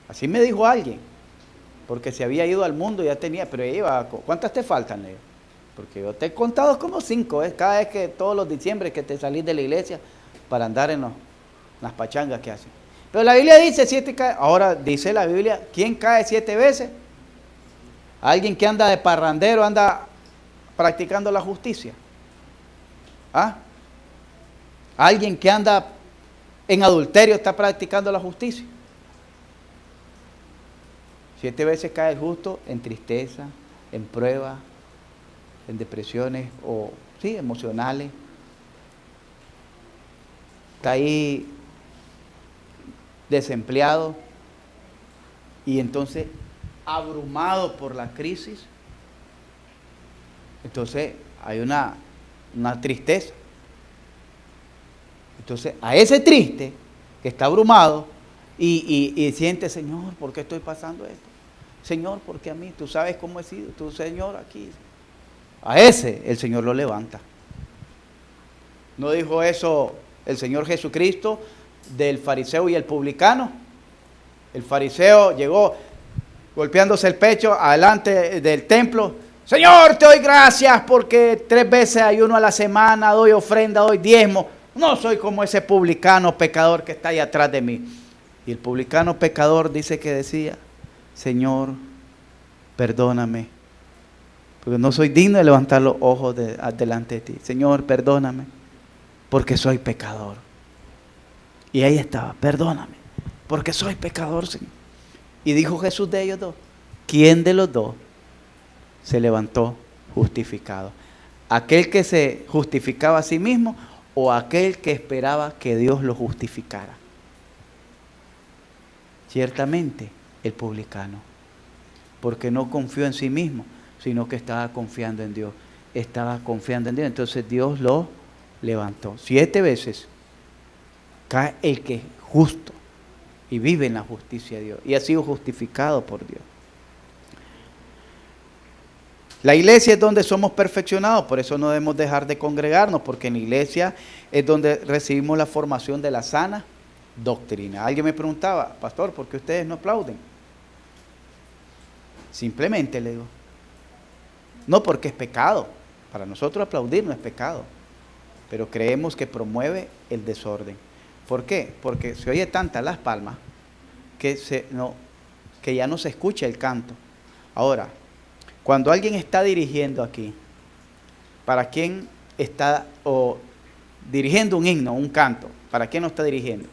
Así me dijo alguien, porque se había ido al mundo y ya tenía, pero iba, ¿cuántas te faltan, Leo? Porque yo te he contado como 5, cada vez que todos los diciembre que te salís de la iglesia para andar en las pachangas que hacen. Pero la Biblia dice 7 cae, ahora dice la Biblia, ¿quién cae 7 veces? Alguien que anda de parrandero, anda practicando la justicia. ¿Ah? Alguien que anda en adulterio está practicando la justicia. 7 veces cae el justo en tristeza, en prueba, en depresiones o sí, emocionales. Está ahí desempleado y entonces abrumado por la crisis. Entonces hay una tristeza. Entonces a ese triste que está abrumado y siente, Señor, ¿por qué estoy pasando esto? Señor, ¿por qué a mí? Tú sabes cómo he sido, tú, Señor, aquí. A ese el Señor lo levanta. ¿No dijo eso el Señor Jesucristo del fariseo y el publicano? El fariseo llegó golpeándose el pecho adelante del templo. Señor, te doy gracias porque 3 veces ayuno a la semana, doy ofrenda, doy diezmo. No soy como ese publicano pecador que está ahí atrás de mí. Y el publicano pecador dice que decía, Señor, perdóname porque no soy digno de levantar los ojos delante de ti. Señor, perdóname, porque soy pecador. Y ahí estaba, perdóname, porque soy pecador, Señor. Y dijo Jesús de ellos dos, ¿quién de los dos se levantó justificado? ¿Aquel que se justificaba a sí mismo o aquel que esperaba que Dios lo justificara? Ciertamente el publicano, porque no confió en sí mismo, sino que estaba confiando en Dios. Estaba confiando en Dios, entonces Dios lo levantó. 7 veces cae el que es justo y vive en la justicia de Dios y ha sido justificado por Dios. La iglesia es donde somos perfeccionados, por eso no debemos dejar de congregarnos, porque en la iglesia es donde recibimos la formación de la sana doctrina. Alguien me preguntaba, pastor, ¿por qué ustedes no aplauden? Simplemente le digo, no porque es pecado, para nosotros aplaudir no es pecado, pero creemos que promueve el desorden. ¿Por qué? Porque se oye tantas las palmas que ya no se escucha el canto. Ahora, cuando alguien está dirigiendo aquí, ¿para quién está dirigiendo un himno, un canto? ¿Para quién lo está dirigiendo?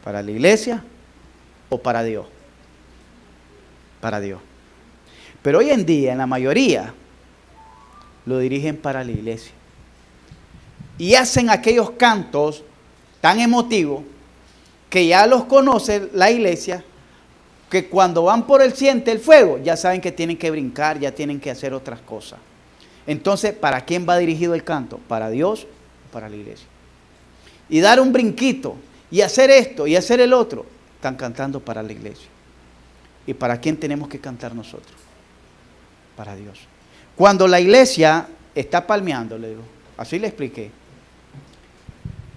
¿Para la iglesia o para Dios? Para Dios. Pero hoy en día, en la mayoría, lo dirigen para la iglesia. Y hacen aquellos cantos tan emotivos que ya los conoce la iglesia, que cuando van por el siente el fuego, ya saben que tienen que brincar, ya tienen que hacer otras cosas. Entonces, ¿para quién va dirigido el canto? ¿Para Dios o para la iglesia? Y dar un brinquito, y hacer esto, y hacer el otro, están cantando para la iglesia. ¿Y para quién tenemos que cantar nosotros? Para Dios. Cuando la iglesia está palmeando, le digo, así le expliqué,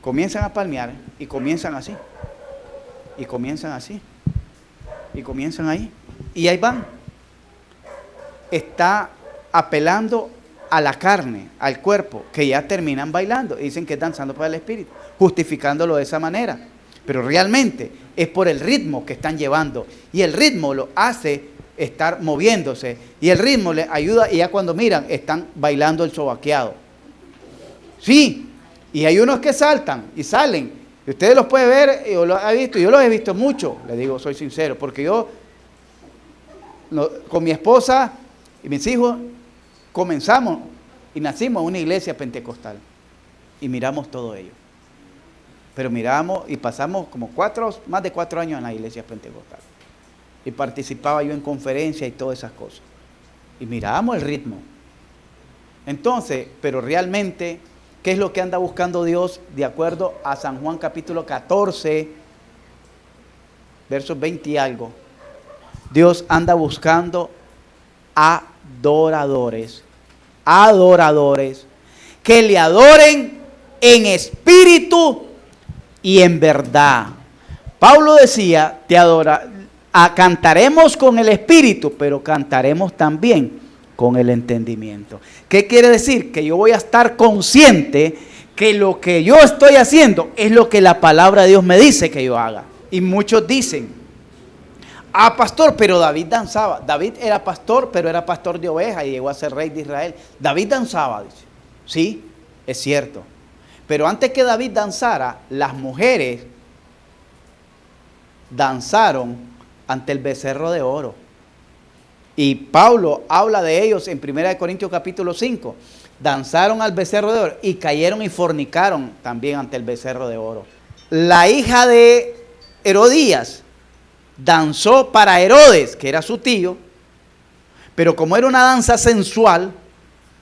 comienzan a palmear y comienzan así, y comienzan así, y comienzan ahí, y ahí van. Está apelando a la carne, al cuerpo, que ya terminan bailando, y dicen que es danzando para el espíritu, justificándolo de esa manera, pero realmente es por el ritmo que están llevando, y el ritmo lo hace estar moviéndose, y el ritmo les ayuda, y ya cuando miran, están bailando el sobaqueado. Sí, y hay unos que saltan y salen, y ustedes los pueden ver, yo los he visto, yo los he visto mucho, les digo, soy sincero, porque yo con mi esposa y mis hijos comenzamos y nacimos en una iglesia pentecostal y miramos todo ello. Pero miramos y pasamos como más de 4 años en la iglesia pentecostal. Y participaba yo en conferencias y todas esas cosas. Y mirábamos el ritmo. Entonces, pero realmente, ¿qué es lo que anda buscando Dios de acuerdo a San Juan capítulo 14, versos 20 y algo? Dios anda buscando adoradores que le adoren en espíritu y en verdad. Pablo decía, cantaremos con el espíritu, pero cantaremos también con el entendimiento. ¿Qué quiere decir? Que yo voy a estar consciente que lo que yo estoy haciendo es lo que la palabra de Dios me dice que yo haga. Y muchos dicen, pastor, pero David danzaba. David era pastor, pero era pastor de ovejas y llegó a ser rey de Israel. David danzaba, dice. Sí, es cierto. Pero antes que David danzara, las mujeres danzaron ante el becerro de oro. Y Pablo habla de ellos en 1 Corintios capítulo 5. Danzaron al becerro de oro y cayeron y fornicaron también ante el becerro de oro. La hija de Herodías danzó para Herodes, que era su tío, pero como era una danza sensual,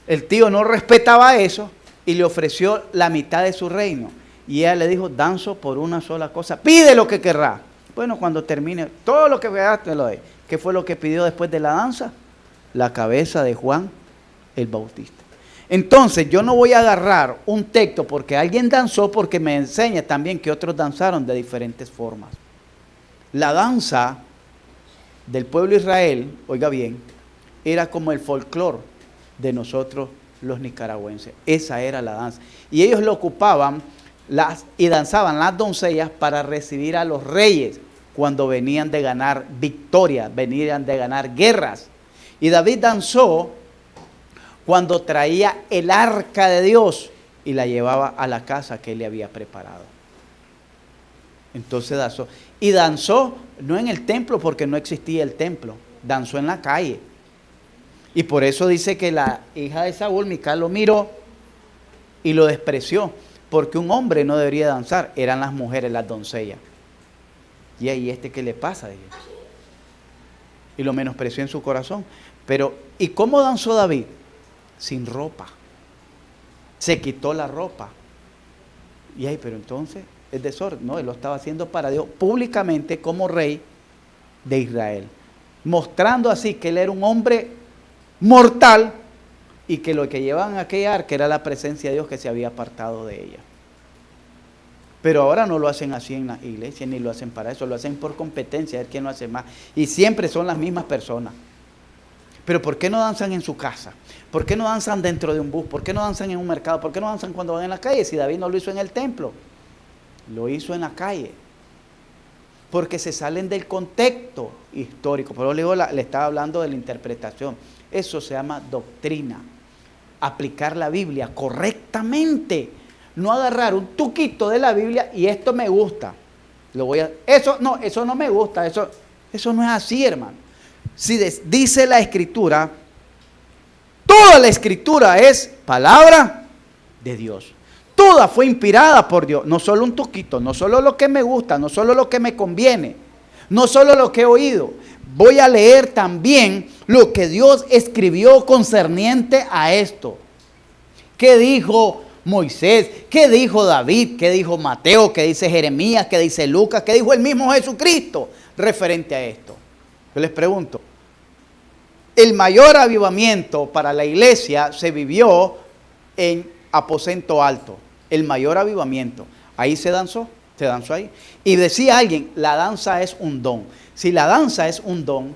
el tío no respetaba eso y le ofreció la mitad de su reino. Y ella le dijo, danzo por una sola cosa, pide lo que querrá. Bueno, cuando termine, todo lo que veas te lo doy. ¿Qué fue lo que pidió después de la danza? La cabeza de Juan el Bautista. Entonces, yo no voy a agarrar un texto porque alguien danzó, porque me enseña también que otros danzaron de diferentes formas. La danza del pueblo de Israel, oiga bien, era como el folclore de nosotros los nicaragüenses. Esa era la danza. Y ellos lo ocupaban y danzaban las doncellas para recibir a los reyes cuando venían de ganar victoria, venían de ganar guerras. Y David danzó cuando traía el arca de Dios y la llevaba a la casa que él le había preparado. Entonces danzó. Y danzó no en el templo porque no existía el templo, danzó en la calle. Y por eso dice que la hija de Saúl, Mical, lo miró y lo despreció, porque un hombre no debería danzar, eran las mujeres, las doncellas. Y ahí ¿qué le pasa a ellos? Y lo menospreció en su corazón. Pero, ¿y cómo danzó David? Sin ropa. Se quitó la ropa. Y ahí, pero entonces es desorden. No, él lo estaba haciendo para Dios públicamente como rey de Israel, mostrando así que él era un hombre mortal y que lo que llevaban a aquella arca era la presencia de Dios que se había apartado de ella. Pero ahora no lo hacen así en la iglesia, ni lo hacen para eso, lo hacen por competencia, a ver quién lo hace más. Y siempre son las mismas personas. Pero ¿por qué no danzan en su casa? ¿Por qué no danzan dentro de un bus? ¿Por qué no danzan en un mercado? ¿Por qué no danzan cuando van en la calle? Si David no lo hizo en el templo, lo hizo en la calle. Porque se salen del contexto histórico. Por eso le estaba hablando de la interpretación. Eso se llama doctrina. Aplicar la Biblia correctamente. No agarrar un tuquito de la Biblia y esto me gusta. Eso no me gusta. Eso no es así, hermano. Si dice la Escritura, toda la Escritura es palabra de Dios. Toda fue inspirada por Dios. No solo un tuquito, no solo lo que me gusta, no solo lo que me conviene, no solo lo que he oído. Voy a leer también lo que Dios escribió concerniente a esto. ¿Qué dijo Moisés? ¿Qué dijo David? ¿Qué dijo Mateo? ¿Qué dice Jeremías? ¿Qué dice Lucas? ¿Qué dijo el mismo Jesucristo referente a esto? Yo les pregunto, el mayor avivamiento para la iglesia se vivió en Aposento Alto. El mayor avivamiento. Ahí se danzó ahí. Y decía alguien, la danza es un don. Si la danza es un don,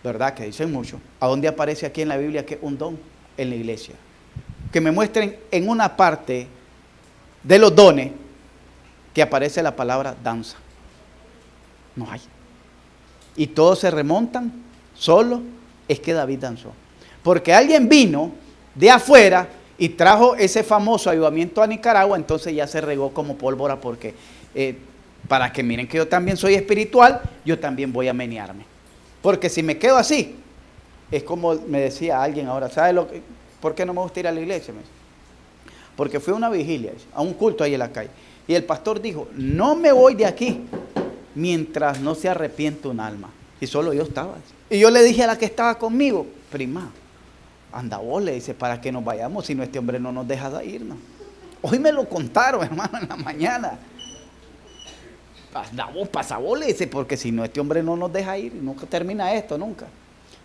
¿verdad? Que dicen mucho. ¿A dónde aparece aquí en la Biblia que es un don? En la iglesia. Que me muestren en una parte de los dones que aparece la palabra danza. No hay. Y todos se remontan, solo es que David danzó. Porque alguien vino de afuera y trajo ese famoso avivamiento a Nicaragua, entonces ya se regó como pólvora porque para que miren que yo también soy espiritual, yo también voy a menearme. Porque si me quedo así, es como me decía alguien ahora, ¿sabe por qué no me gusta ir a la iglesia? Porque fui a una vigilia, a un culto ahí en la calle, y el pastor dijo, no me voy de aquí mientras no se arrepiente un alma. Y solo yo estaba. Y yo le dije a la que estaba conmigo, prima, anda vos, le dice, para que nos vayamos, si no este hombre no nos deja de irnos. Hoy me lo contaron, hermano, en la mañana. Anda vos, pasa vos, le dice, porque si no este hombre no nos deja ir, nunca termina esto, nunca.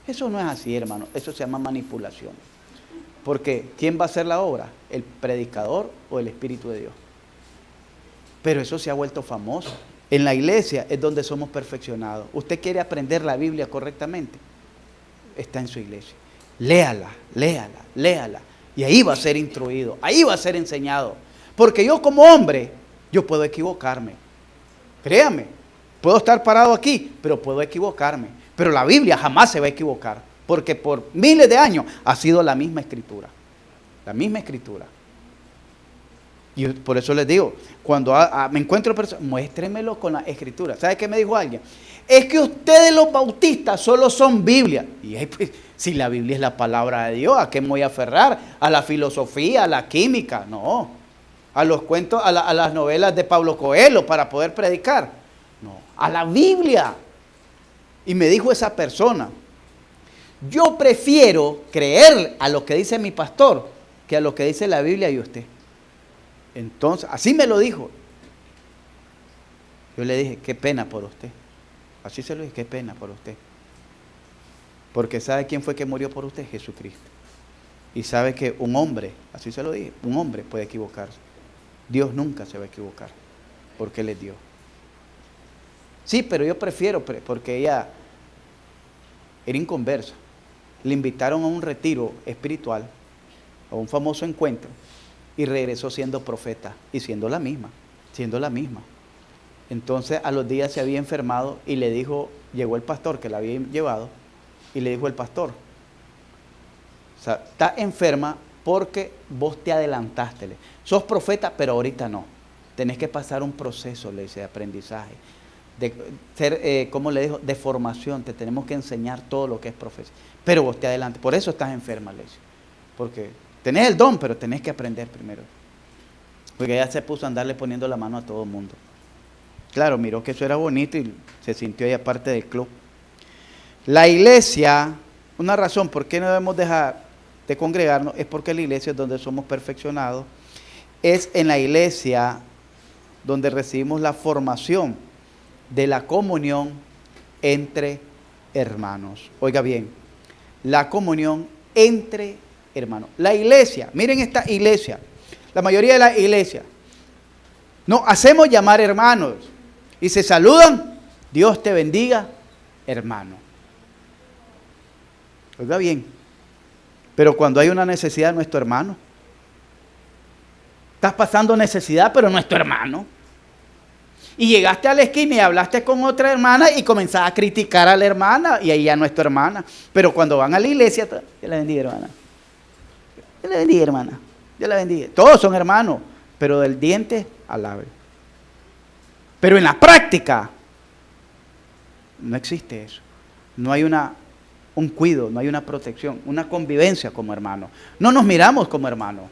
Eso no es así, hermano, eso se llama manipulación. Porque ¿quién va a hacer la obra? ¿El predicador o el Espíritu de Dios? Pero eso se ha vuelto famoso. En la iglesia es donde somos perfeccionados. ¿Usted quiere aprender la Biblia correctamente? Está en su iglesia. Léala, léala, léala. Y ahí va a ser instruido, ahí va a ser enseñado. Porque yo como hombre, yo puedo equivocarme. Créame, puedo estar parado aquí, pero puedo equivocarme. Pero la Biblia jamás se va a equivocar. Porque por miles de años ha sido la misma escritura. La misma escritura. Y por eso les digo, cuando me encuentro personas, muéstremelo con la escritura. ¿Sabe qué me dijo alguien? Es que ustedes los bautistas solo son Biblia. Y pues, si la Biblia es la palabra de Dios, ¿a qué me voy a aferrar? ¿A la filosofía, a la química? No. ¿A los cuentos, a las novelas de Pablo Coelho para poder predicar? No. A la Biblia. Y me dijo esa persona, yo prefiero creer a lo que dice mi pastor que a lo que dice la Biblia y usted. Entonces, así me lo dijo. Yo le dije, qué pena por usted. Así se lo dije, qué pena por usted. Porque ¿sabe quién fue que murió por usted? Jesucristo. Y sabe que un hombre, así se lo dije, un hombre puede equivocarse. Dios nunca se va a equivocar, porque Él es Dios. Sí, pero yo prefiero, porque ella era inconversa. Le invitaron a un retiro espiritual, a un famoso encuentro, y regresó siendo profeta y siendo la misma. Entonces a los días se había enfermado y le dijo, llegó el pastor que la había llevado y le dijo el pastor, O sea, estás enferma porque vos te adelantaste. Sos profeta, pero ahorita no. Tenés que pasar un proceso, le dice, de aprendizaje. De ser, ¿cómo le dijo? De formación. Te tenemos que enseñar todo lo que es profecía. Pero vos te adelantas. Por eso estás enferma, le dice. Porque tenés el don, pero tenés que aprender primero. Porque ella se puso a andarle poniendo la mano a todo el mundo. Claro, miró que eso era bonito y se sintió ahí aparte del club. La iglesia, una razón por qué no debemos dejar de congregarnos, es porque la iglesia es donde somos perfeccionados. Es en la iglesia donde recibimos la formación de la comunión entre hermanos. Oiga bien, la comunión entre hermanos. La iglesia, miren esta iglesia, la mayoría de las iglesias, nos hacemos llamar hermanos y se saludan, Dios te bendiga, hermano. Oiga bien, pero cuando hay una necesidad, no es tu hermano. Estás pasando necesidad, pero no es tu hermano. Y llegaste a la esquina y hablaste con otra hermana y comenzaste a criticar a la hermana y ahí ya no es tu hermana. Pero cuando van a la iglesia, Dios la bendiga, hermana. Dios la bendiga, hermana. Dios la bendiga. Todos son hermanos, pero del diente al labio. Pero en la práctica no existe eso. No hay un cuidado, no hay una protección, una convivencia como hermanos. No nos miramos como hermanos.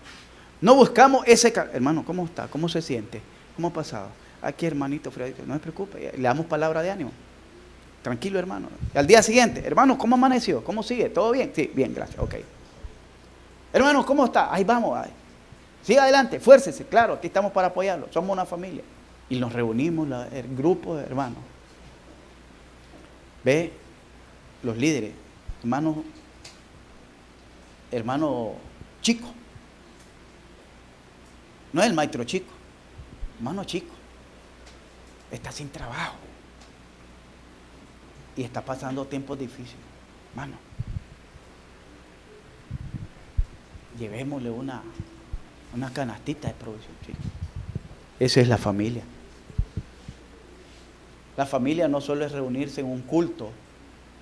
No buscamos ese... Hermano, ¿cómo está? ¿Cómo se siente? ¿Cómo ha pasado? Aquí, hermanito, no se preocupe, le damos palabra de ánimo. Tranquilo, hermano. Y al día siguiente, hermano, ¿cómo amaneció? ¿Cómo sigue? ¿Todo bien? Sí, bien, gracias, ok. Hermano, ¿cómo está? Ahí vamos, ahí. Siga adelante, fuércese, claro, aquí estamos para apoyarlo, somos una familia. Y nos reunimos, el grupo de hermanos. Ve, los líderes, hermano Chico. No es el maestro Chico, hermano Chico. Está sin trabajo. Y está pasando tiempos difíciles. Hermano, llevémosle una canastita de provisión, Chico. Esa es la familia. La familia no solo es reunirse en un culto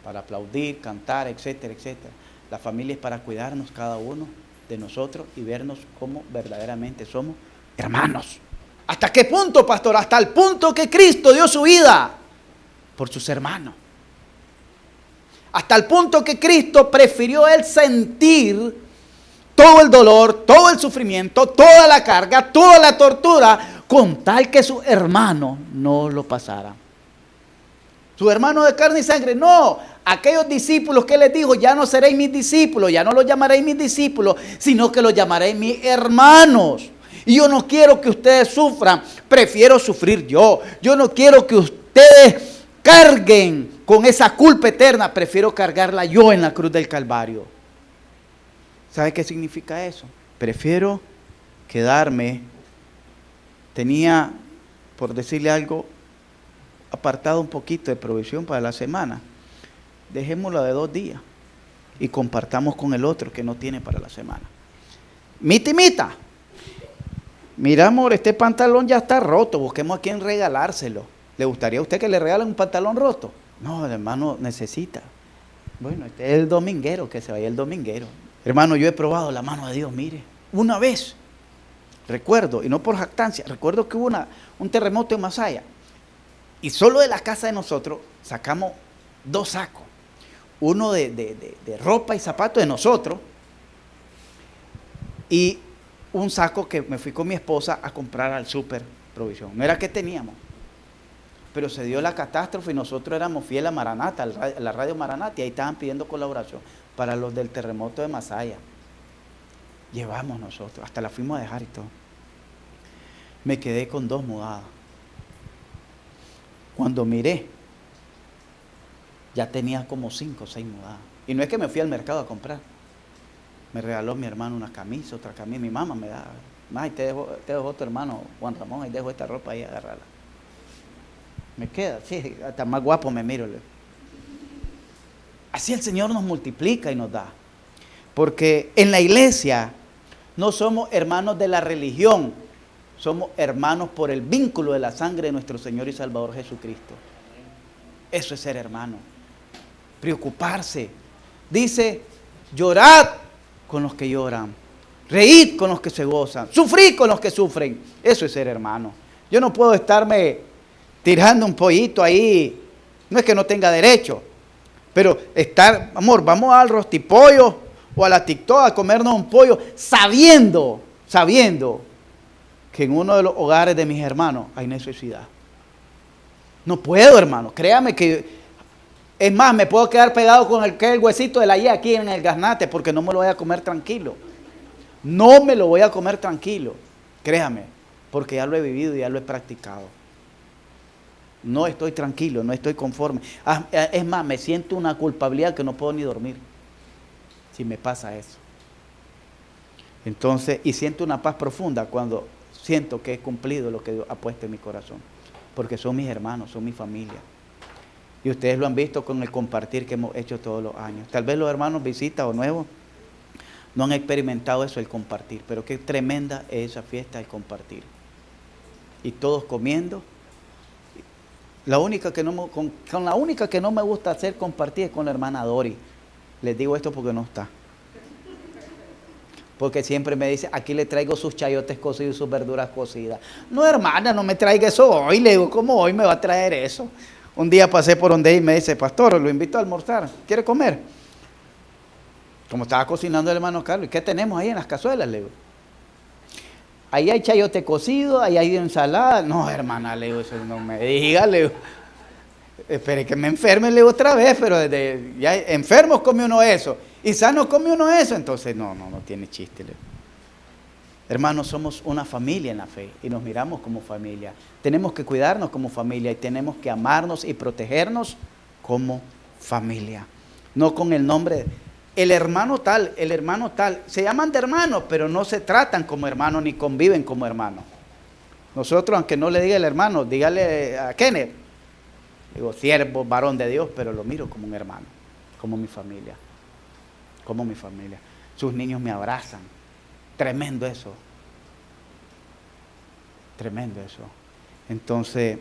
para aplaudir, cantar, etcétera, etcétera. La familia es para cuidarnos cada uno de nosotros y vernos como verdaderamente somos hermanos. ¿Hasta qué punto, pastor? Hasta el punto que Cristo dio su vida por sus hermanos. Hasta el punto que Cristo prefirió él sentir todo el dolor, todo el sufrimiento, toda la carga, toda la tortura, con tal que sus hermanos no lo pasaran. Sus hermanos de carne y sangre, no. Aquellos discípulos que les dijo, ya no seréis mis discípulos, ya no los llamaréis mis discípulos, sino que los llamaréis mis hermanos. Y yo no quiero que ustedes sufran, prefiero sufrir yo. Yo no quiero que ustedes carguen con esa culpa eterna, prefiero cargarla yo en la cruz del Calvario. ¿Sabe qué significa eso? Prefiero quedarme, tenía, por decirle algo, apartado un poquito de provisión para la semana. Dejémoslo de 2 días y compartamos con el otro que no tiene para la semana. Mita. Mira, amor, este pantalón ya está roto, busquemos a quien regalárselo. ¿Le gustaría a usted que le regalen un pantalón roto? No, el hermano necesita. Bueno, este es el dominguero, que se vaya el dominguero. Hermano, yo he probado la mano de Dios, mire. Una vez, recuerdo, y no por jactancia, recuerdo que hubo un terremoto en Masaya. Y solo de la casa de nosotros sacamos 2 sacos. Uno de ropa y zapatos de nosotros. Y un saco que me fui con mi esposa a comprar al súper provisión. No era que teníamos. Pero se dio la catástrofe y nosotros éramos fieles a Maranata, a la radio Maranata, y ahí estaban pidiendo colaboración para los del terremoto de Masaya. Llevamos nosotros, hasta la fuimos a dejar y todo. Me quedé con 2 mudadas. Cuando miré, ya tenía como 5 o 6 mudadas. Y no es que me fui al mercado a comprar. Me regaló mi hermano una camisa, otra camisa. Mi mamá me da, más, te dejo tu hermano Juan Ramón, ahí dejo esta ropa ahí, agárrala. Me queda, sí, hasta más guapo me miro. Así el Señor nos multiplica y nos da. Porque en la iglesia no somos hermanos de la religión, somos hermanos por el vínculo de la sangre de nuestro Señor y Salvador Jesucristo. Eso es ser hermano. Preocuparse. Dice, llorad con los que lloran, reíd con los que se gozan, sufrid con los que sufren. Eso es ser hermano. Yo no puedo estarme tirando un pollito ahí, no es que no tenga derecho, pero estar, amor, vamos al rostipollo o a la TikTok a comernos un pollo, sabiendo que en uno de los hogares de mis hermanos hay necesidad. No puedo, hermano, créame que, es más, me puedo quedar pegado con el huesito de la Y aquí en el gaznate porque no me lo voy a comer tranquilo. No me lo voy a comer tranquilo, créame, porque ya lo he vivido y ya lo he practicado. No estoy tranquilo, no estoy conforme. Es más, me siento una culpabilidad que no puedo ni dormir si me pasa eso. Entonces, y siento una paz profunda cuando siento que he cumplido lo que Dios ha puesto en mi corazón, porque son mis hermanos, son mi familia. Y ustedes lo han visto con el compartir que hemos hecho todos los años. Tal vez los hermanos visitas o nuevos no han experimentado eso, el compartir, pero qué tremenda es esa fiesta, el compartir. Y todos comiendo. La única que con la única que no me gusta hacer compartir es con la hermana Dori. Les digo esto porque no está. Porque siempre me dice, aquí le traigo sus chayotes cocidos y sus verduras cocidas. No, hermana, no me traiga eso hoy. Le digo, ¿cómo hoy me va a traer eso? Un día pasé por donde y me dice, pastor, lo invito a almorzar. ¿Quiere comer? Como estaba cocinando el hermano Carlos, ¿y qué tenemos ahí en las cazuelas? Le digo, ahí hay chayote cocido, ahí hay ensalada. No, hermana, le digo, eso no me diga, le digo. Espere que me enferme, le digo otra vez, pero desde ya enfermos come uno eso, y sano come uno eso, entonces no tiene chiste, le digo. Hermanos, somos una familia en la fe y nos miramos como familia. Tenemos que cuidarnos como familia y tenemos que amarnos y protegernos como familia. No con el nombre, el hermano tal, se llaman de hermanos, pero no se tratan como hermanos ni conviven como hermanos. Nosotros, aunque no le diga el hermano, dígale a Kenneth, digo, siervo, varón de Dios, pero lo miro como un hermano, como mi familia. Sus niños me abrazan. Tremendo eso. Entonces,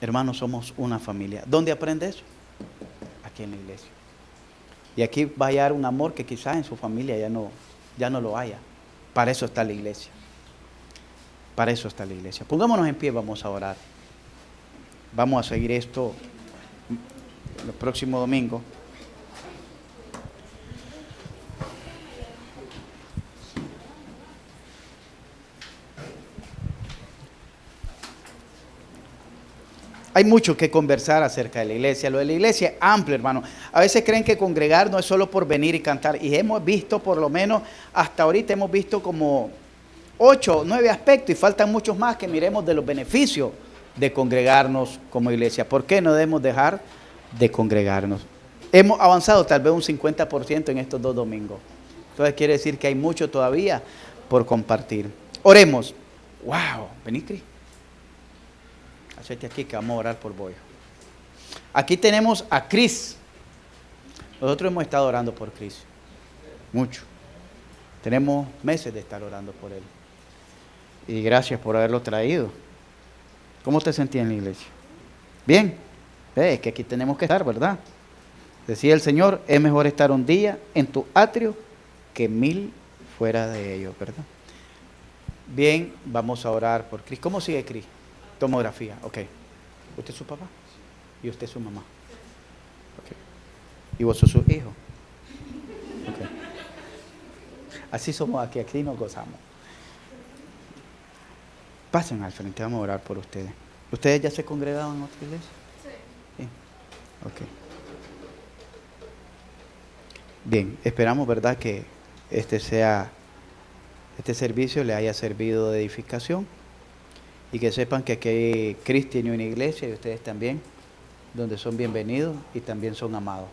hermanos, somos una familia. ¿Dónde aprende eso? Aquí en la iglesia. Y aquí va a hallar un amor que quizás en su familia ya no lo haya. Para eso está la iglesia. Pongámonos en pie, vamos a orar. Vamos a seguir esto el próximo domingo. Hay mucho que conversar acerca de la iglesia. Lo de la iglesia es amplio, hermano. A veces creen que congregar no es solo por venir y cantar. Y hemos visto, por lo menos hasta ahorita, hemos visto como 8 o 9 aspectos. Y faltan muchos más que miremos de los beneficios de congregarnos como iglesia. ¿Por qué no debemos dejar de congregarnos? Hemos avanzado tal vez un 50% en estos 2 domingos. Entonces quiere decir que hay mucho todavía por compartir. Oremos. ¡Wow! Vení, Cris. Hacete aquí que vamos a orar por vos. Aquí tenemos a Cris. Nosotros hemos estado orando por Cris. Mucho. Tenemos meses de estar orando por él. Y gracias por haberlo traído. ¿Cómo te sentías en la iglesia? Bien. Es que aquí tenemos que estar, ¿verdad? Decía el Señor, es mejor estar un día en tu atrio que 1000 fuera de ellos, ¿verdad? Bien, vamos a orar por Cris. ¿Cómo sigue Cris? Tomografía, ok. ¿Usted es su papá? ¿Y usted es su mamá? Ok. ¿Y vos sos su hijo? Ok. Así somos aquí nos gozamos. Pasen al frente, vamos a orar por ustedes. ¿Ustedes ya se congregaban en otra iglesia? Sí. Ok. Bien, esperamos, ¿verdad?, que este servicio le haya servido de edificación. Y que sepan que aquí Cristo tiene una iglesia y ustedes también, donde son bienvenidos y también son amados.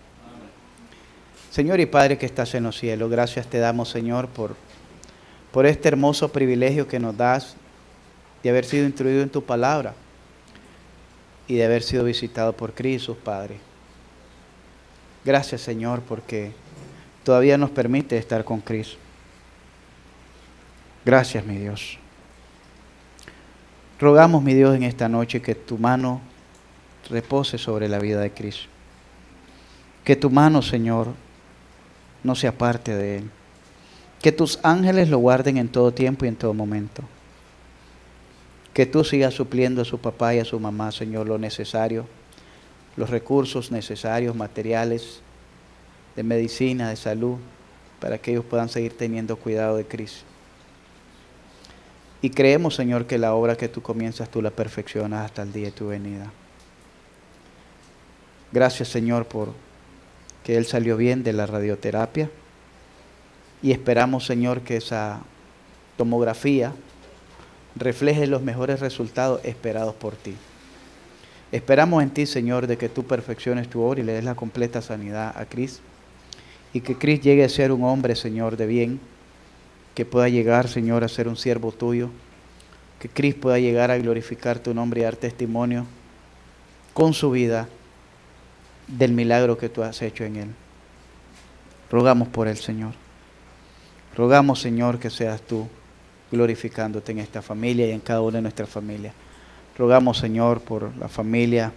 Señor y Padre que estás en los cielos, gracias te damos, Señor, por este hermoso privilegio que nos das de haber sido instruido en tu palabra y de haber sido visitado por Cristo, Padre. Gracias, Señor, porque todavía nos permite estar con Cristo. Gracias, mi Dios. Rogamos, mi Dios, en esta noche que tu mano repose sobre la vida de Cristo. Que tu mano, Señor, no se aparte de él. Que tus ángeles lo guarden en todo tiempo y en todo momento. Que tú sigas supliendo a su papá y a su mamá, Señor, lo necesario, los recursos necesarios, materiales, de medicina, de salud, para que ellos puedan seguir teniendo cuidado de Cristo. Y creemos, Señor, que la obra que tú comienzas, tú la perfeccionas hasta el día de tu venida. Gracias, Señor, por que él salió bien de la radioterapia. Y esperamos, Señor, que esa tomografía refleje los mejores resultados esperados por ti. Esperamos en ti, Señor, de que tú perfecciones tu obra y le des la completa sanidad a Cris. Y que Cris llegue a ser un hombre, Señor, de bien. Que pueda llegar, Señor, a ser un siervo tuyo. Que Cris pueda llegar a glorificar tu nombre y dar testimonio con su vida del milagro que tú has hecho en él. Rogamos por él, Señor. Rogamos, Señor, que seas tú glorificándote en esta familia y en cada una de nuestras familias. Rogamos, Señor, por la familia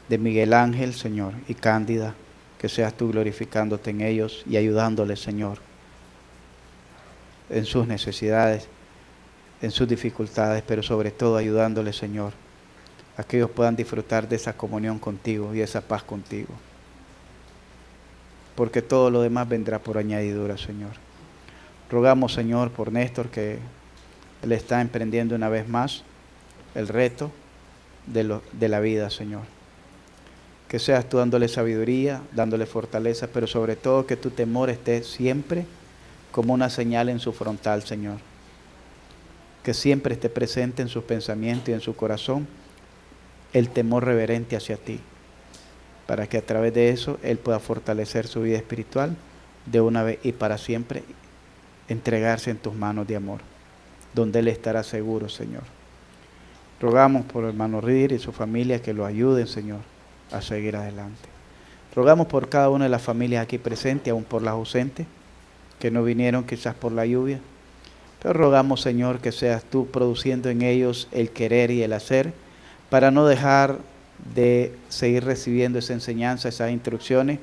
de Miguel Ángel, Señor, y Cándida, que seas tú glorificándote en ellos y ayudándoles, Señor, en sus necesidades, en sus dificultades, pero sobre todo ayudándoles, Señor, a que ellos puedan disfrutar de esa comunión contigo y esa paz contigo. Porque todo lo demás vendrá por añadidura, Señor. Rogamos, Señor, por Néstor, que él está emprendiendo una vez más el reto de la vida, Señor. Que seas tú dándole sabiduría, dándole fortaleza, pero sobre todo que tu temor esté siempre como una señal en su frontal, Señor. Que siempre esté presente en sus pensamientos y en su corazón el temor reverente hacia ti, para que a través de eso él pueda fortalecer su vida espiritual de una vez y para siempre, entregarse en tus manos de amor, donde él estará seguro, Señor. Rogamos por el hermano Ridir y su familia que lo ayuden, Señor, a seguir adelante. Rogamos por cada una de las familias aquí presentes, aún por las ausentes, que no vinieron quizás por la lluvia. Pero rogamos, Señor, que seas tú produciendo en ellos el querer y el hacer, para no dejar de seguir recibiendo esa enseñanza, esas instrucciones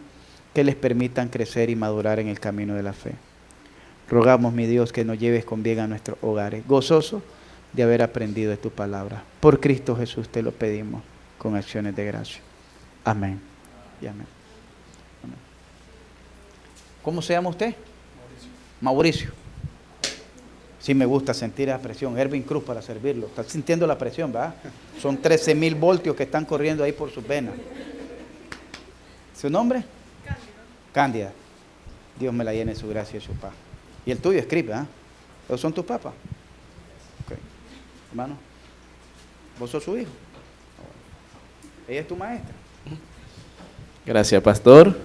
que les permitan crecer y madurar en el camino de la fe. Rogamos, mi Dios, que nos lleves con bien a nuestros hogares, gozosos de haber aprendido de tu palabra. Por Cristo Jesús te lo pedimos con acciones de gracia. Amén y amén. Amén. ¿Cómo se llama usted? Mauricio. Sí, me gusta sentir la presión. Erwin Cruz para servirlo. Está sintiendo la presión, ¿verdad? Son 13,000 voltios que están corriendo ahí por sus venas. ¿Su nombre? Cándida. Dios me la llene de su gracia y su paz. Y el tuyo, escribe, ¿ah? ¿Esos son tus papas? Ok. Hermano, ¿vos sos su hijo? ¿Ella es tu maestra? Gracias, pastor.